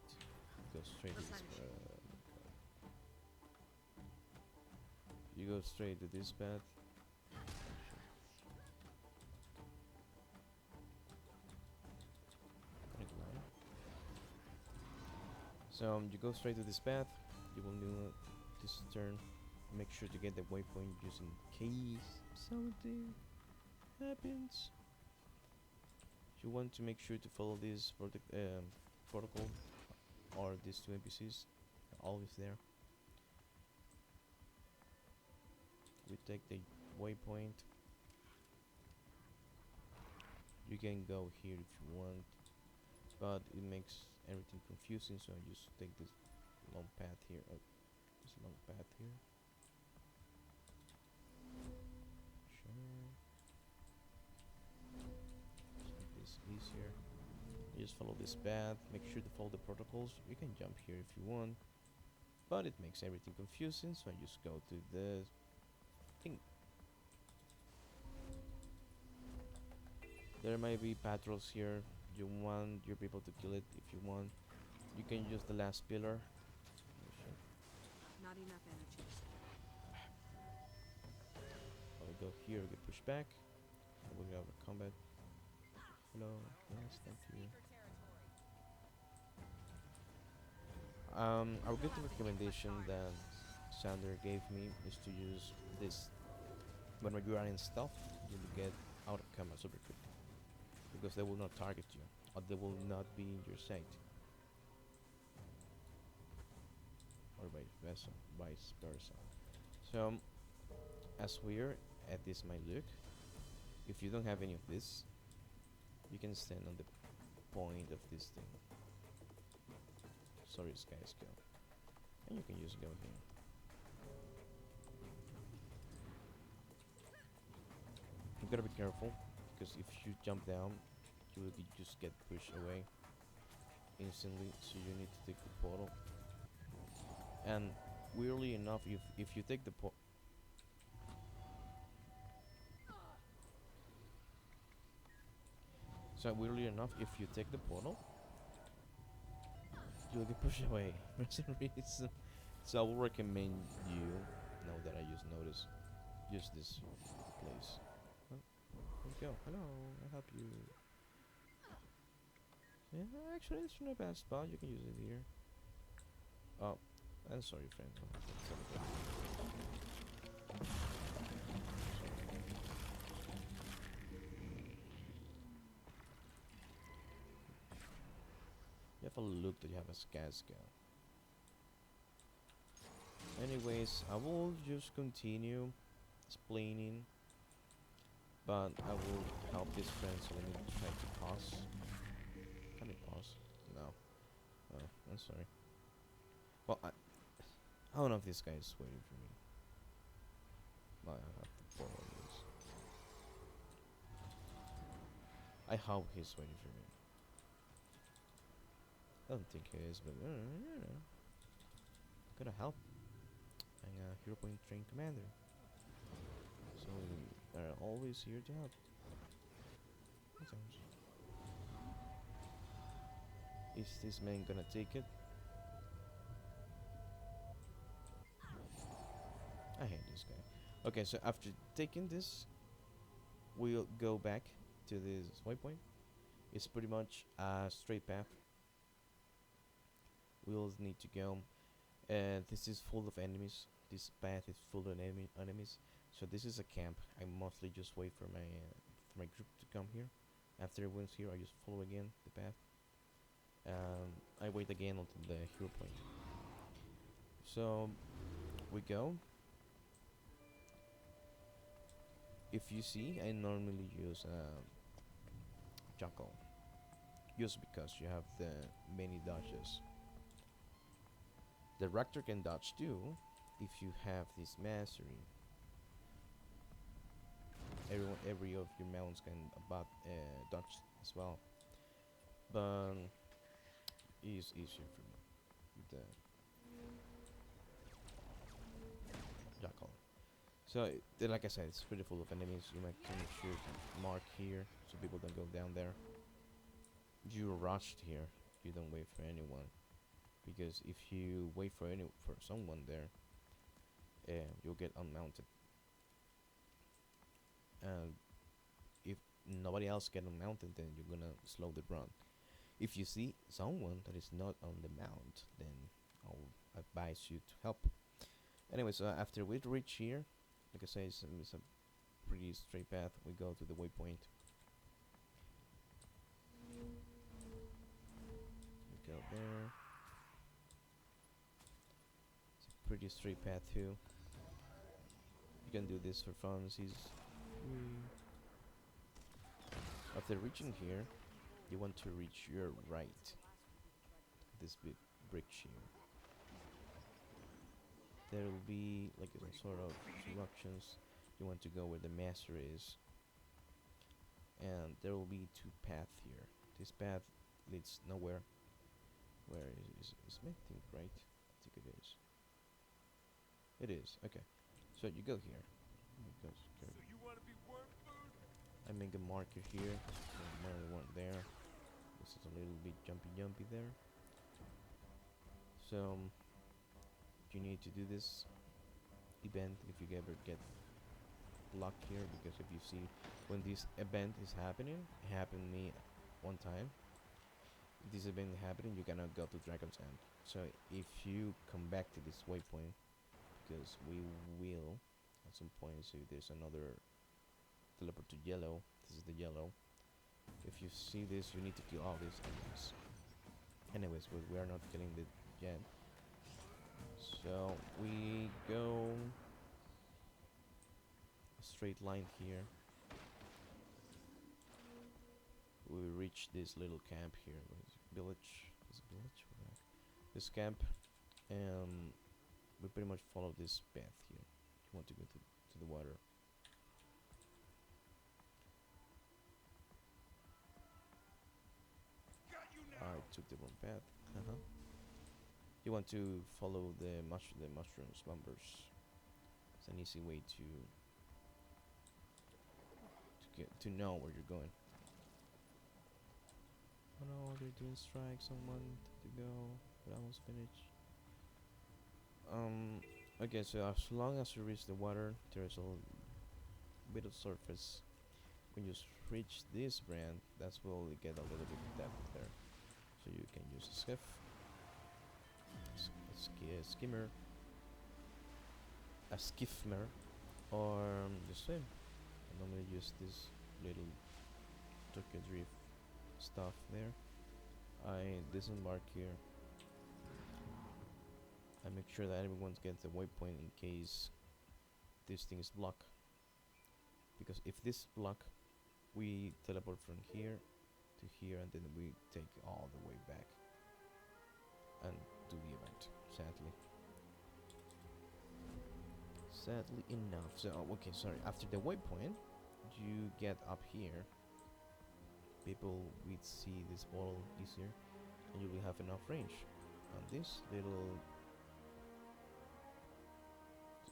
Go straight to this. You go straight to this path. So you go straight to this path. You you will do this turn. Make sure to get the waypoint just in case something happens. You want to make sure to follow this protocol or these two NPCs are always there. We take the waypoint. You can go here if you want, but it makes everything confusing, so I just take this long path here. This long path here. Sure. Make this easier. You just follow this path. Make sure to follow the protocols. You can jump here if you want, but it makes everything confusing, so I just go to the thing. There might be patrols here. You want your people to kill it if you want. You can use the last pillar. Not enough energy. I'll go here, get pushed back. And we'll have a combat. Hello, yes, thank you. I'll get the recommendation that Sander gave me is to use this when you are in stealth. You will get out of combat super quick because they will not target you or they will not be in your sight. Or vice versa. So, as weird as this might look, if you don't have any of this, you can stand on the point of this thing. Sorry, guys, go. And you can just go here. You gotta be careful, because if you jump down, you will just get pushed away instantly, so you need to take the portal. And weirdly enough, if you take the portal, so weirdly enough, if you take the portal, you'll get pushed away for some reason. So I will recommend you, now that I just noticed, use this place. Oh, there you go. Hello, I help you. Yeah, actually, it's not a bad spot. You can use it here. Oh, I'm sorry, friend. You have a look that you have a Skazka. Anyways, I will just continue explaining, but I will help this friend, so I need to try to pause. Can I pause? No. Oh, I'm sorry. Well, I don't know if this guy is waiting for me. Well, I have to follow this. I hope he's waiting for me. I don't think he is, but you know, gotta help. I'm a hero point train commander, so we are always here to help. Sometimes. Is this man gonna take it? I hate this guy. Okay, so after taking this, we'll go back to this waypoint. It's pretty much a straight path. We'll need to go. This is full of enemies. This path is full of enemies. So this is a camp. I mostly just wait for my group to come here. After everyone's here, I just follow again the path. I wait again until the hero point. So we go. If you see, I normally use Jackal, just because you have the many dodges. The Raptor can dodge too, if you have this mastery. Every of your mounts can dodge as well, but it is easier for me with the Jackal. So, like I said, it's pretty full of enemies. You might make sure to mark here so people don't go down there. You rushed here. You don't wait for anyone, because if you wait for someone there, you'll get unmounted. And if nobody else get unmounted, then you're gonna slow the run. If you see someone that is not on the mount, then I'll advise you to help. Anyway, so after we reach here, like I say, it's a pretty straight path. We go to the waypoint. We go there. It's a pretty straight path too. You can do this for fun. After reaching here, you want to reach your right. This big bridge here. There will be like some sort of instructions. You want to go where the master is, and there will be two paths here. This path leads nowhere. Where is Seitung, right? I think it is. It is, okay. So you go here. I make a marker here. There's another one there. This is a little bit jumpy there. So you need to do this event if you ever get blocked here, because if you see when this event is happening, it happened to me one time. If this event happening, you cannot go to Dragon's End. So if you come back to this waypoint, because we will at some point see there's another teleport to yellow. This is the yellow. If you see this, you need to kill all these enemies. Anyways, but we are not killing it yet. So we go a straight line here. We reach this little camp here. What is it? Village? Is it village? This camp, and we pretty much follow this path here. You want to go to the water. I took the wrong path. You want to follow the mushrooms bumpers. It's an easy way to know where you're going. Oh no, they're doing strike. Someone to go, but almost finished. Okay, so as long as you reach the water, there's a bit of surface. When you reach this brand, that's where you get a little bit of depth there. So you can use a skiff, a skimmer, a skiffmer, or just swim. I normally use this little Tokyo Drift stuff there. I disembark here. I make sure that everyone gets the waypoint in case this thing is blocked. Because if this block, we teleport from here to here, and then we take all the way back and do the event. Sadly enough. So okay, sorry. After the waypoint, you get up here. People will see this ball easier, and you will have enough range. And this little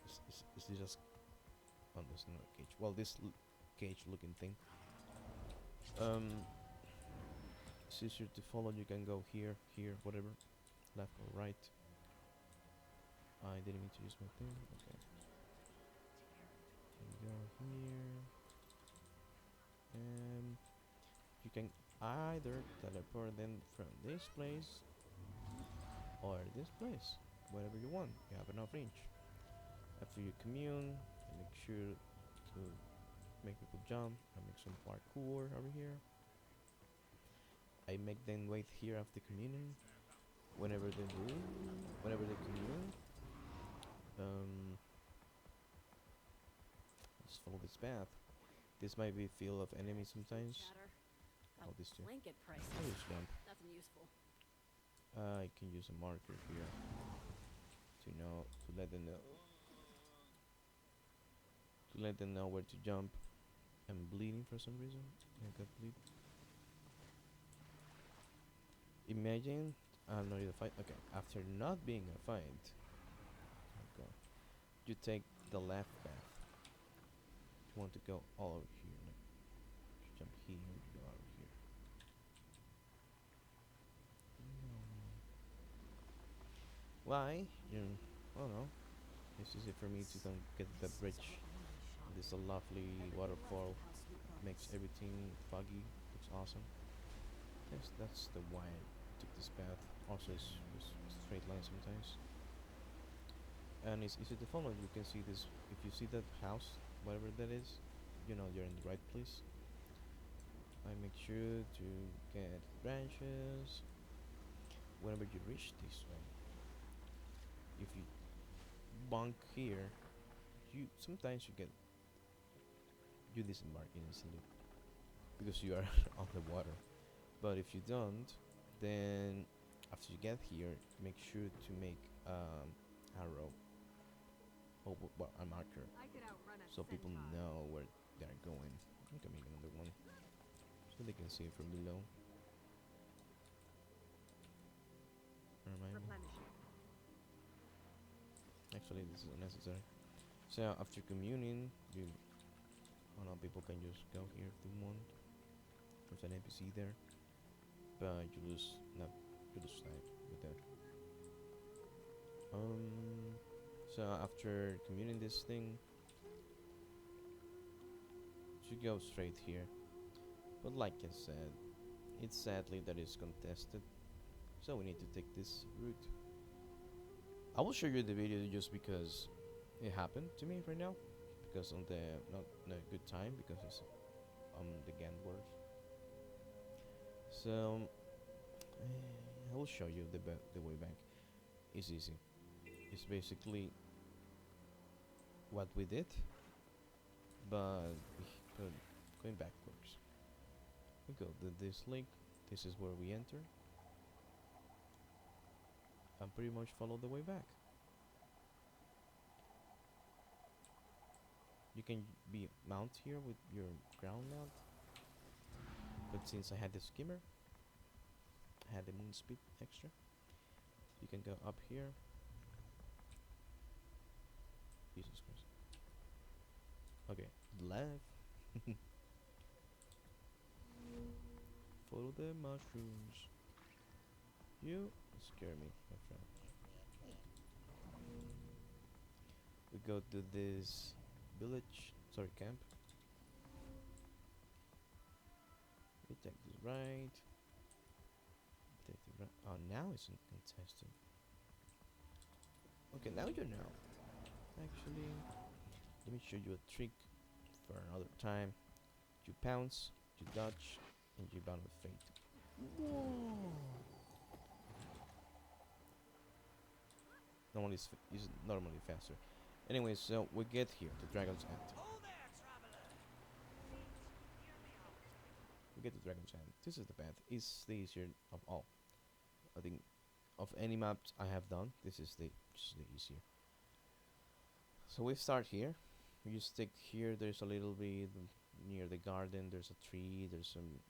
is this just oh, there's no cage. Well, this cage-looking thing. It's easier to follow. You can go here, whatever, left or right. I didn't mean to use my thing. Okay. Can go here, and you can either teleport them from this place or this place, whatever you want. You have enough range. After you commune, you make sure to make people jump. I make some parkour over here. I make them wait here after communion. Whenever they commune, just follow this path. This might be a field of enemies sometimes. Oh, this too. Blanket price. I use jump. Nothing useful. I can use a marker here to let them know where to jump. I'm bleeding for some reason. I got bleed. Imagine I'm not in a fight. Okay, after not being in a fight, okay, you take the left path. You want to go all over here. Like, jump here, go over here. Why? I don't know. It's easy for me to don't get the bridge. This a lovely waterfall. Makes everything foggy. Looks awesome. Yes, that's the why I took this path. Also, it's just a straight line sometimes, and it's easy to follow. You can see this if you see that house, whatever that is, you know you're in the right place. I make sure to get branches whenever you reach this way. If you bonk here, you sometimes you disembark instantly because you are on the water. But if you don't, then after you get here, make sure to make arrow or well, a marker I could outrun a so people centaur. know where they're going. I can make another one so they can see it from below. Remind me. Replenishing. Actually, this is unnecessary. So after communing, you, I know people can just go here if they want. There's an NPC there, but you lose not you lose time with that. So after communing this thing, you go straight here. But like I said, it's sadly that it's contested, so we need to take this route. I will show you the video just because it happened to me right now, because on the not a good time because it's the GAN word. So I will show you the way back. It's easy. It's basically what we did, but going backwards. We go to this link. This is where we enter, and pretty much follow the way back. You can be mount here with your ground mount, but since I had the skimmer, I had the moon speed extra. You can go up here. Jesus Christ. Okay, left. Follow the mushrooms. You scare me, my friend. We go to this village, sorry, camp. We take this right. Take the right. Oh, now it's contested. Okay, now you know. Actually, let me show you a trick for another time. You pounce, you dodge, and you bound with fate. Whoa! Normally is normally faster. Anyway, so we get here, the Dragon's End. We get the Dragon's End. This is the path. It's the easier of all. I think of any maps I have done, this is the easier. So we start here. You stick here. There's a little bit near the garden. There's a tree. There's some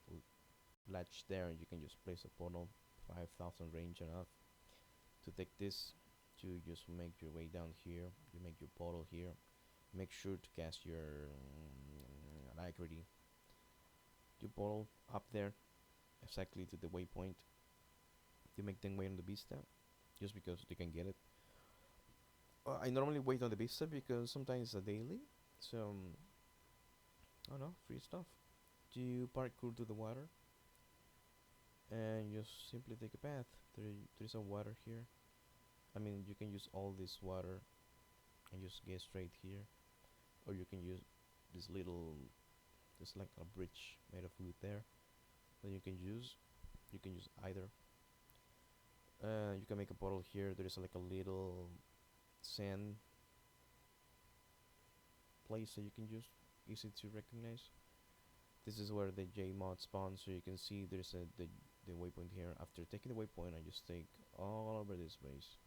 latch there. You can just place a portal. 5,000 range enough to take this. To just make your way down here. You make your portal here. Make sure to cast your alacrity. Your portal up there, exactly to the waypoint. You make them wait on the Vista, just because they can get it. I normally wait on the Vista because sometimes it's a daily, so I don't know, free stuff. You parkour to the water, and just simply take a path. There's some water here. I mean, you can use all this water and just get straight here, or you can use this little, there's like a bridge made of wood there that you can use. You can use either. You can make a portal here. There is like a little sand place that you can use, easy to recognize. This is where the J mod spawns, so you can see there's the waypoint here. After taking the waypoint, I just take all over this base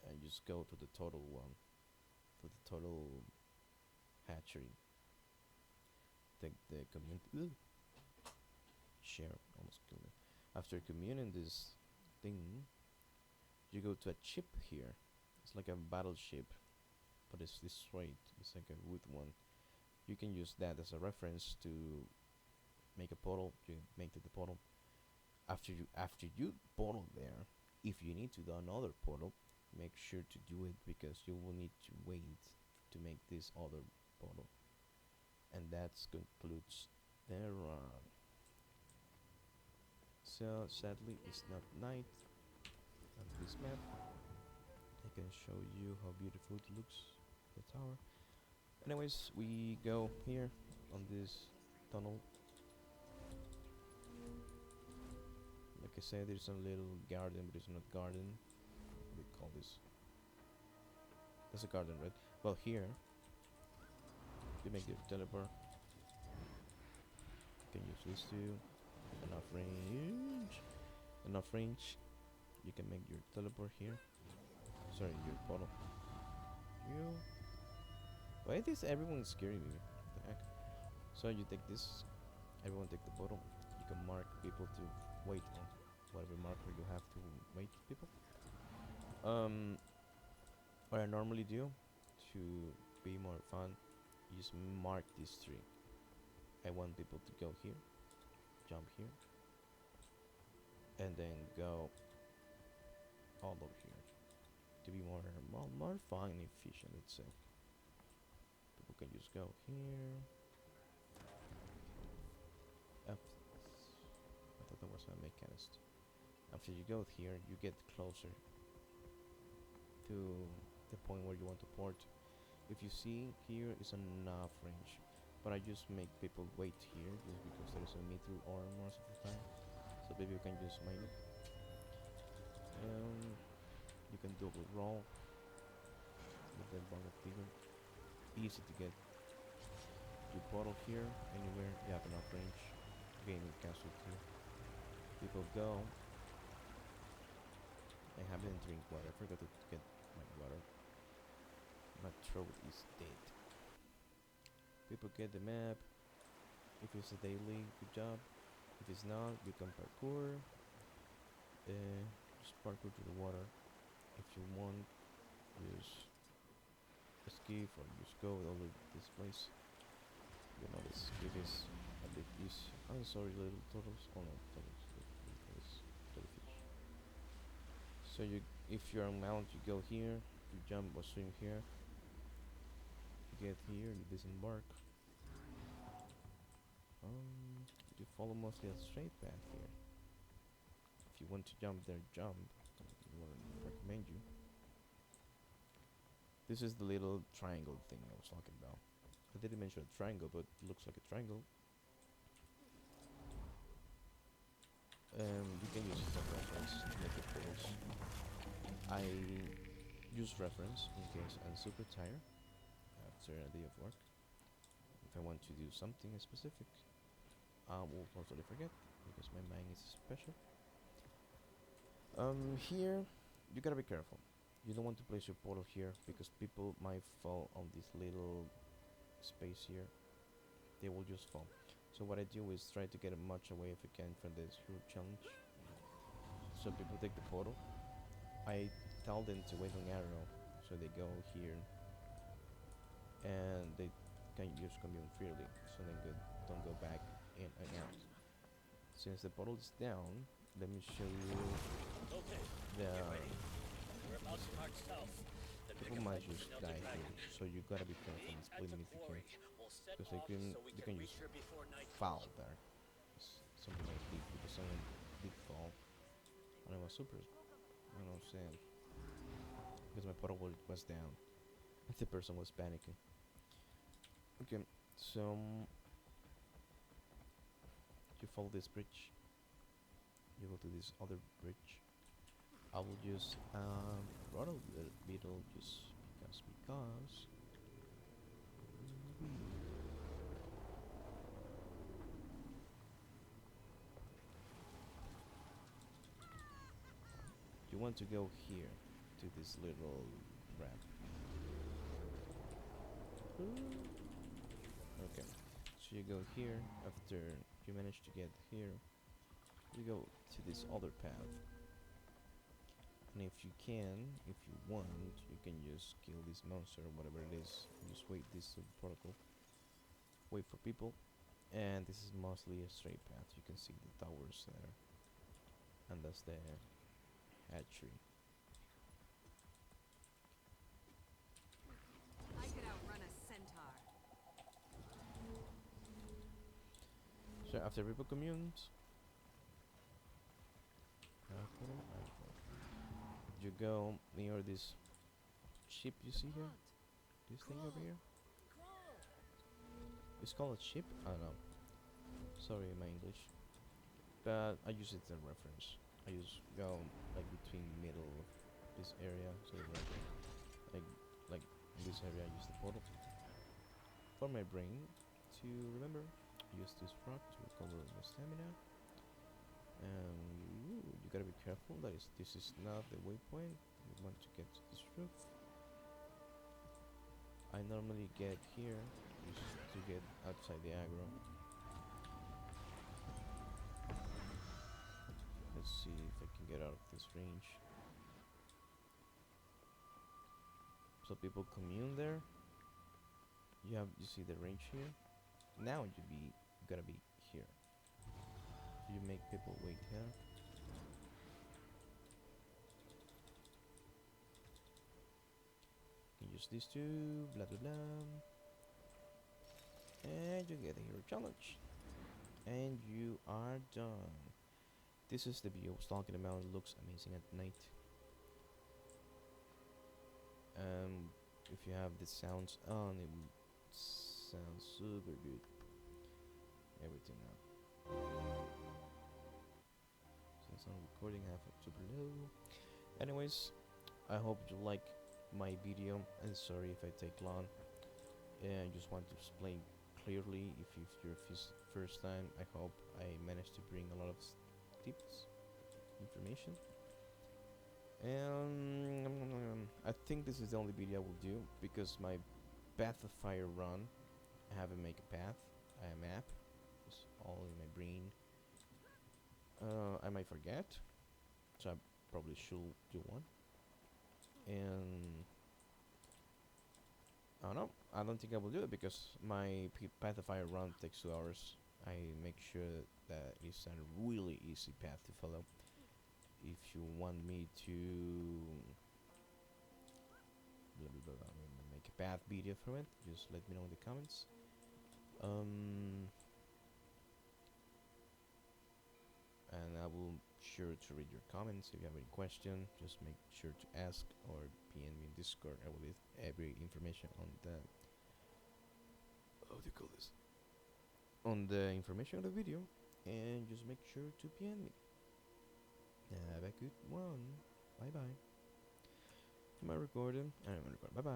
and just go to the total one, to the total hatchery. Take the community share, almost killed it. After communing this thing, you go to a ship here. It's like a battleship, but it's destroyed. It's like a wood one. You can use that as a reference to make a portal. You make it the portal. After you portal there, if you need to do another portal, make sure to do it because you will need to wait to make this other portal. And that concludes the run. So sadly it's not night on this map. I can show you how beautiful it looks, the tower. Anyways, we go here on this tunnel. Like I said, there's a little garden, but it's not garden. What do we call this? That's a garden, right? Well, here you make your teleport. You can use this too. Enough range. Enough range. You can make your teleport here. Sorry, your portal. You. Why is everyone scaring me? What the heck? So you take this. Everyone take the portal. You can mark people to wait on whatever marker you have to wait people. What I normally do to be more fun is mark this tree. I want people to go here, jump here, and then go all over here to be more fun and efficient. Let's say people can just go here. I thought that was a mechanist. After you go here, you get closer to the point where you want to port. If you see, here is enough range, but I just make people wait here just because there is a middle arm most of the time, so maybe you can just mine it. You can double roll with the ball of bigger. Easy to get your portal here, anywhere you have enough range. Game will cancel too. People go. I haven't drink water. I forgot to get my water. My throat is dead. People get the map. If it's a daily, good job. If it's not, you can parkour. Just parkour to the water. If you want, just skip or just go over this place. You know, this skip is a bit easy. I'm sorry, little turtles. Oh no, turtles. Jellyfish. So you, if you're on mount, you go here. You jump or swim here. You get here, you disembark. You follow mostly a straight path here. If you want to jump there, jump. I wouldn't recommend you. This is the little triangle thing I was talking about. I didn't mention a triangle, but it looks like a triangle. You can use it as reference to make your portals. I use reference in case I'm super tired after a day of work. If I want to do something specific, I will totally forget because my mind is special. Here, you gotta be careful. You don't want to place your portal here because people might fall on this little space here. They will just fall. So what I do is try to get as much away if I can from this huge challenge. So people take the portal. I tell them to wait on arrow, so they go here, and they can use commune freely, so they don't go back in and out. Since the portal is down, let me show you the. People might just die here, so you gotta be careful and split them if you can, because they can just fall there. Something like this, because someone did fall, and I was super, you know what I'm saying, because my portal was down, and the person was panicking. Okay, so you follow this bridge, you go to this other bridge. I will use Rattle Beetle just because. You want to go here to this little ramp. Okay, so you go here after you manage to get here. You go to this other path. And if you can, if you want, you can just kill this monster or whatever it is. Just wait this protocol. Wait for people. And this is mostly a straight path. You can see the towers there. And that's the hatchery. I could outrun a centaur. So after people communes, portal. You go near this ship you see here. This thing over here. It's called a ship. I don't know. Sorry, my English. But I use it as a reference. I just go like between middle of this area, so like like in this area I use the portal for my brain to remember. Use this frog to recover my stamina. You gotta be careful. This is not the waypoint. You want to get to this roof. I normally get here just to get outside the aggro. Let's see if I can get out of this range. So people commune there. You see the range here. Now you gotta be here. So you make people wait here. You use these two, blah blah blah. And you get a hero challenge. And you are done. This is the view I was talking about. It looks amazing at night. If you have the sounds on, it sounds super good. Everything up. Since I'm recording, I have it super low. Anyways, I hope you like my video. And sorry if I take long. I just want to explain clearly. If your first time, I hope I managed to bring a lot of tips, information. And I think this is the only video I will do because my Path of Fire run, I haven't make a path, a map. It's all in my brain. I might forget, so I probably should do one. And I don't know. I don't think I will do it because my Path of Fire run takes 2 hours. I make sure that it's a really easy path to follow. If you want me to make a path video from it, just let me know in the comments. And I will sure to read your comments. If you have any question, just make sure to ask or PM me in Discord. I will leave every information on the how do you call this? On the information of the video, and just make sure to PM me. Have a good one. Bye bye. Am I recording? I'm recording. Bye bye.